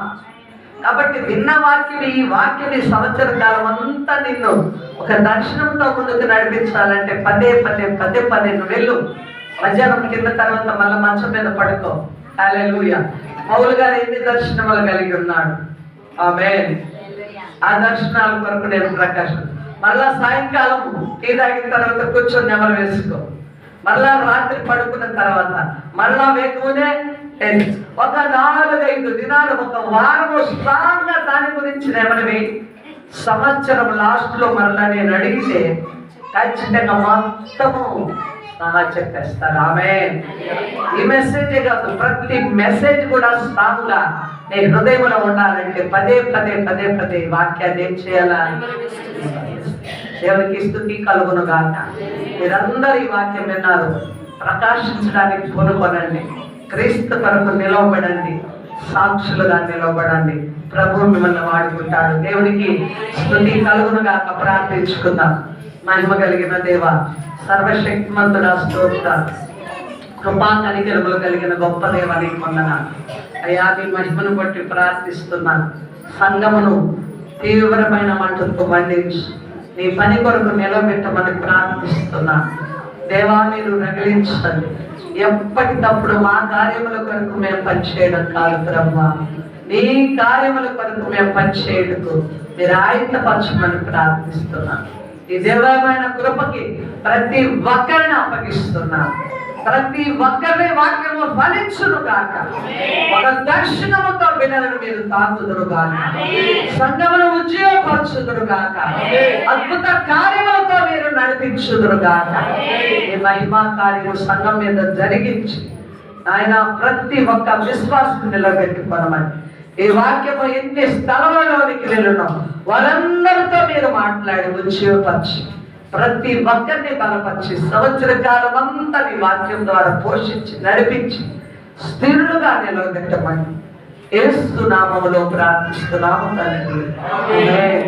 కాబట్టి విన్న వాక్యం, ఈ వాక్యం ఈ సంవత్సర కాలం అంతా నిన్ను ఒక దర్శనంతో ముందుకు నడిపించాలంటే పదే పదే పదే పదే నువ్వు వెళ్ళు. మధ్యాహ్నం కింద తర్వాత మళ్ళీ మంచం మీద పడుకో. హల్లెలూయా. పౌలు గారు ఎన్ని దర్శనములు కలిగి ఉన్నాడు. ఆమేన్. ఆ దర్శనాల కొరకు నేను ప్రకాశం. మళ్ళా సాయంకాలం టీ తాగిన తర్వాత కూర్చొని నెమరు వేసుకో. మళ్ళా రాత్రి పడుకున్న తర్వాత మళ్ళా వేకునే ఒక 4-5 దినాలు, ఒక వారము స్ట్రాంగ్ గా దాని గురించి నెమరివి. సంవత్సరం లాస్ట్ లో మరలా నేను అడిగితే ఖచ్చితంగా మొత్తము చెప్పేస్తారు. ఆమేన్. ఈ మెసేజే కాదు, ప్రతి మెసేజ్ కూడా స్ట్రాంగ్ గా నీ హృదయంలో ఉండాలంటే పదే పదే పదే పదే వాక్యాన్ని ఏం చేయాలా? దేవునికి స్తుతి కలుగును గాక. మీరందరూ ఈ వాక్యం విన్నారు. ప్రకాశించడానికి పూనుకొనండి. క్రీస్తు కొరకు నిలవబడండి. సాక్షులుగా నిలవబడండి. ప్రభు మిమ్మల్ని వాడుకుంటాడు. దేవునికి స్తుతి కలుగును గాక. ప్రార్థించుకుందాం. మహిమ కలిగిన దేవ, సర్వశక్తిమంతుడా, స్తోత్ర, కృపా కనికరములు కలిగిన గొప్ప దేవానికి వందనాలు అయ్యా. నీ మహిమను బట్టి ప్రార్థిస్తున్నాను. సంఘమును తీవ్రమైన మంటలకు మండించి నీ పని కొరకు నిలబెట్టమని ప్రార్థిస్తున్నాను. దేవా, మీరు రగిలించండి. ఎప్పటికప్పుడు మా కార్యముల కొరకు మేము పనిచేయడం కాదు బ్రహ్మ, నీ కార్యముల కొరకు మేము పనిచేయటకు మీరు ఆయత్తపరచమని ప్రార్థిస్తున్నాను. ఈ దేవమైన కృపకి ప్రతి ఒక్కరిని అప్పగిస్తున్నాను. ప్రతి ఒక్కరి వాక్యము ఫలించును గాక. ఒక దర్శనముతో బిడ్డలను మీరు తాకుదురు గాక. సంఘమును ఉజ్జీవపరచుదురు గాక. అద్భుత కార్యములతో మీరు నడిపించుదురు గాక. ఈ మహిమా కార్యము సంఘం మీద జరిగించి ఆయన ప్రతి ఒక్క విశ్వాసం నిలబెట్టుకోనమని, ఈ వాక్యము ఎన్ని స్థలములలోనికి వెళ్ళునో వారందరితో మీరు మాట్లాడి ఉజ్జీవపరిచి ప్రతి ఒక్కరిని బలపరిచి సంవత్సర కాలం అంతా నీ వాక్యం ద్వారా పోషించి నడిపించి స్థిరులుగా నిలబెట్టమని యేసు నామములో ప్రార్థిస్తున్నాము తండ్రి. ఆమేన్.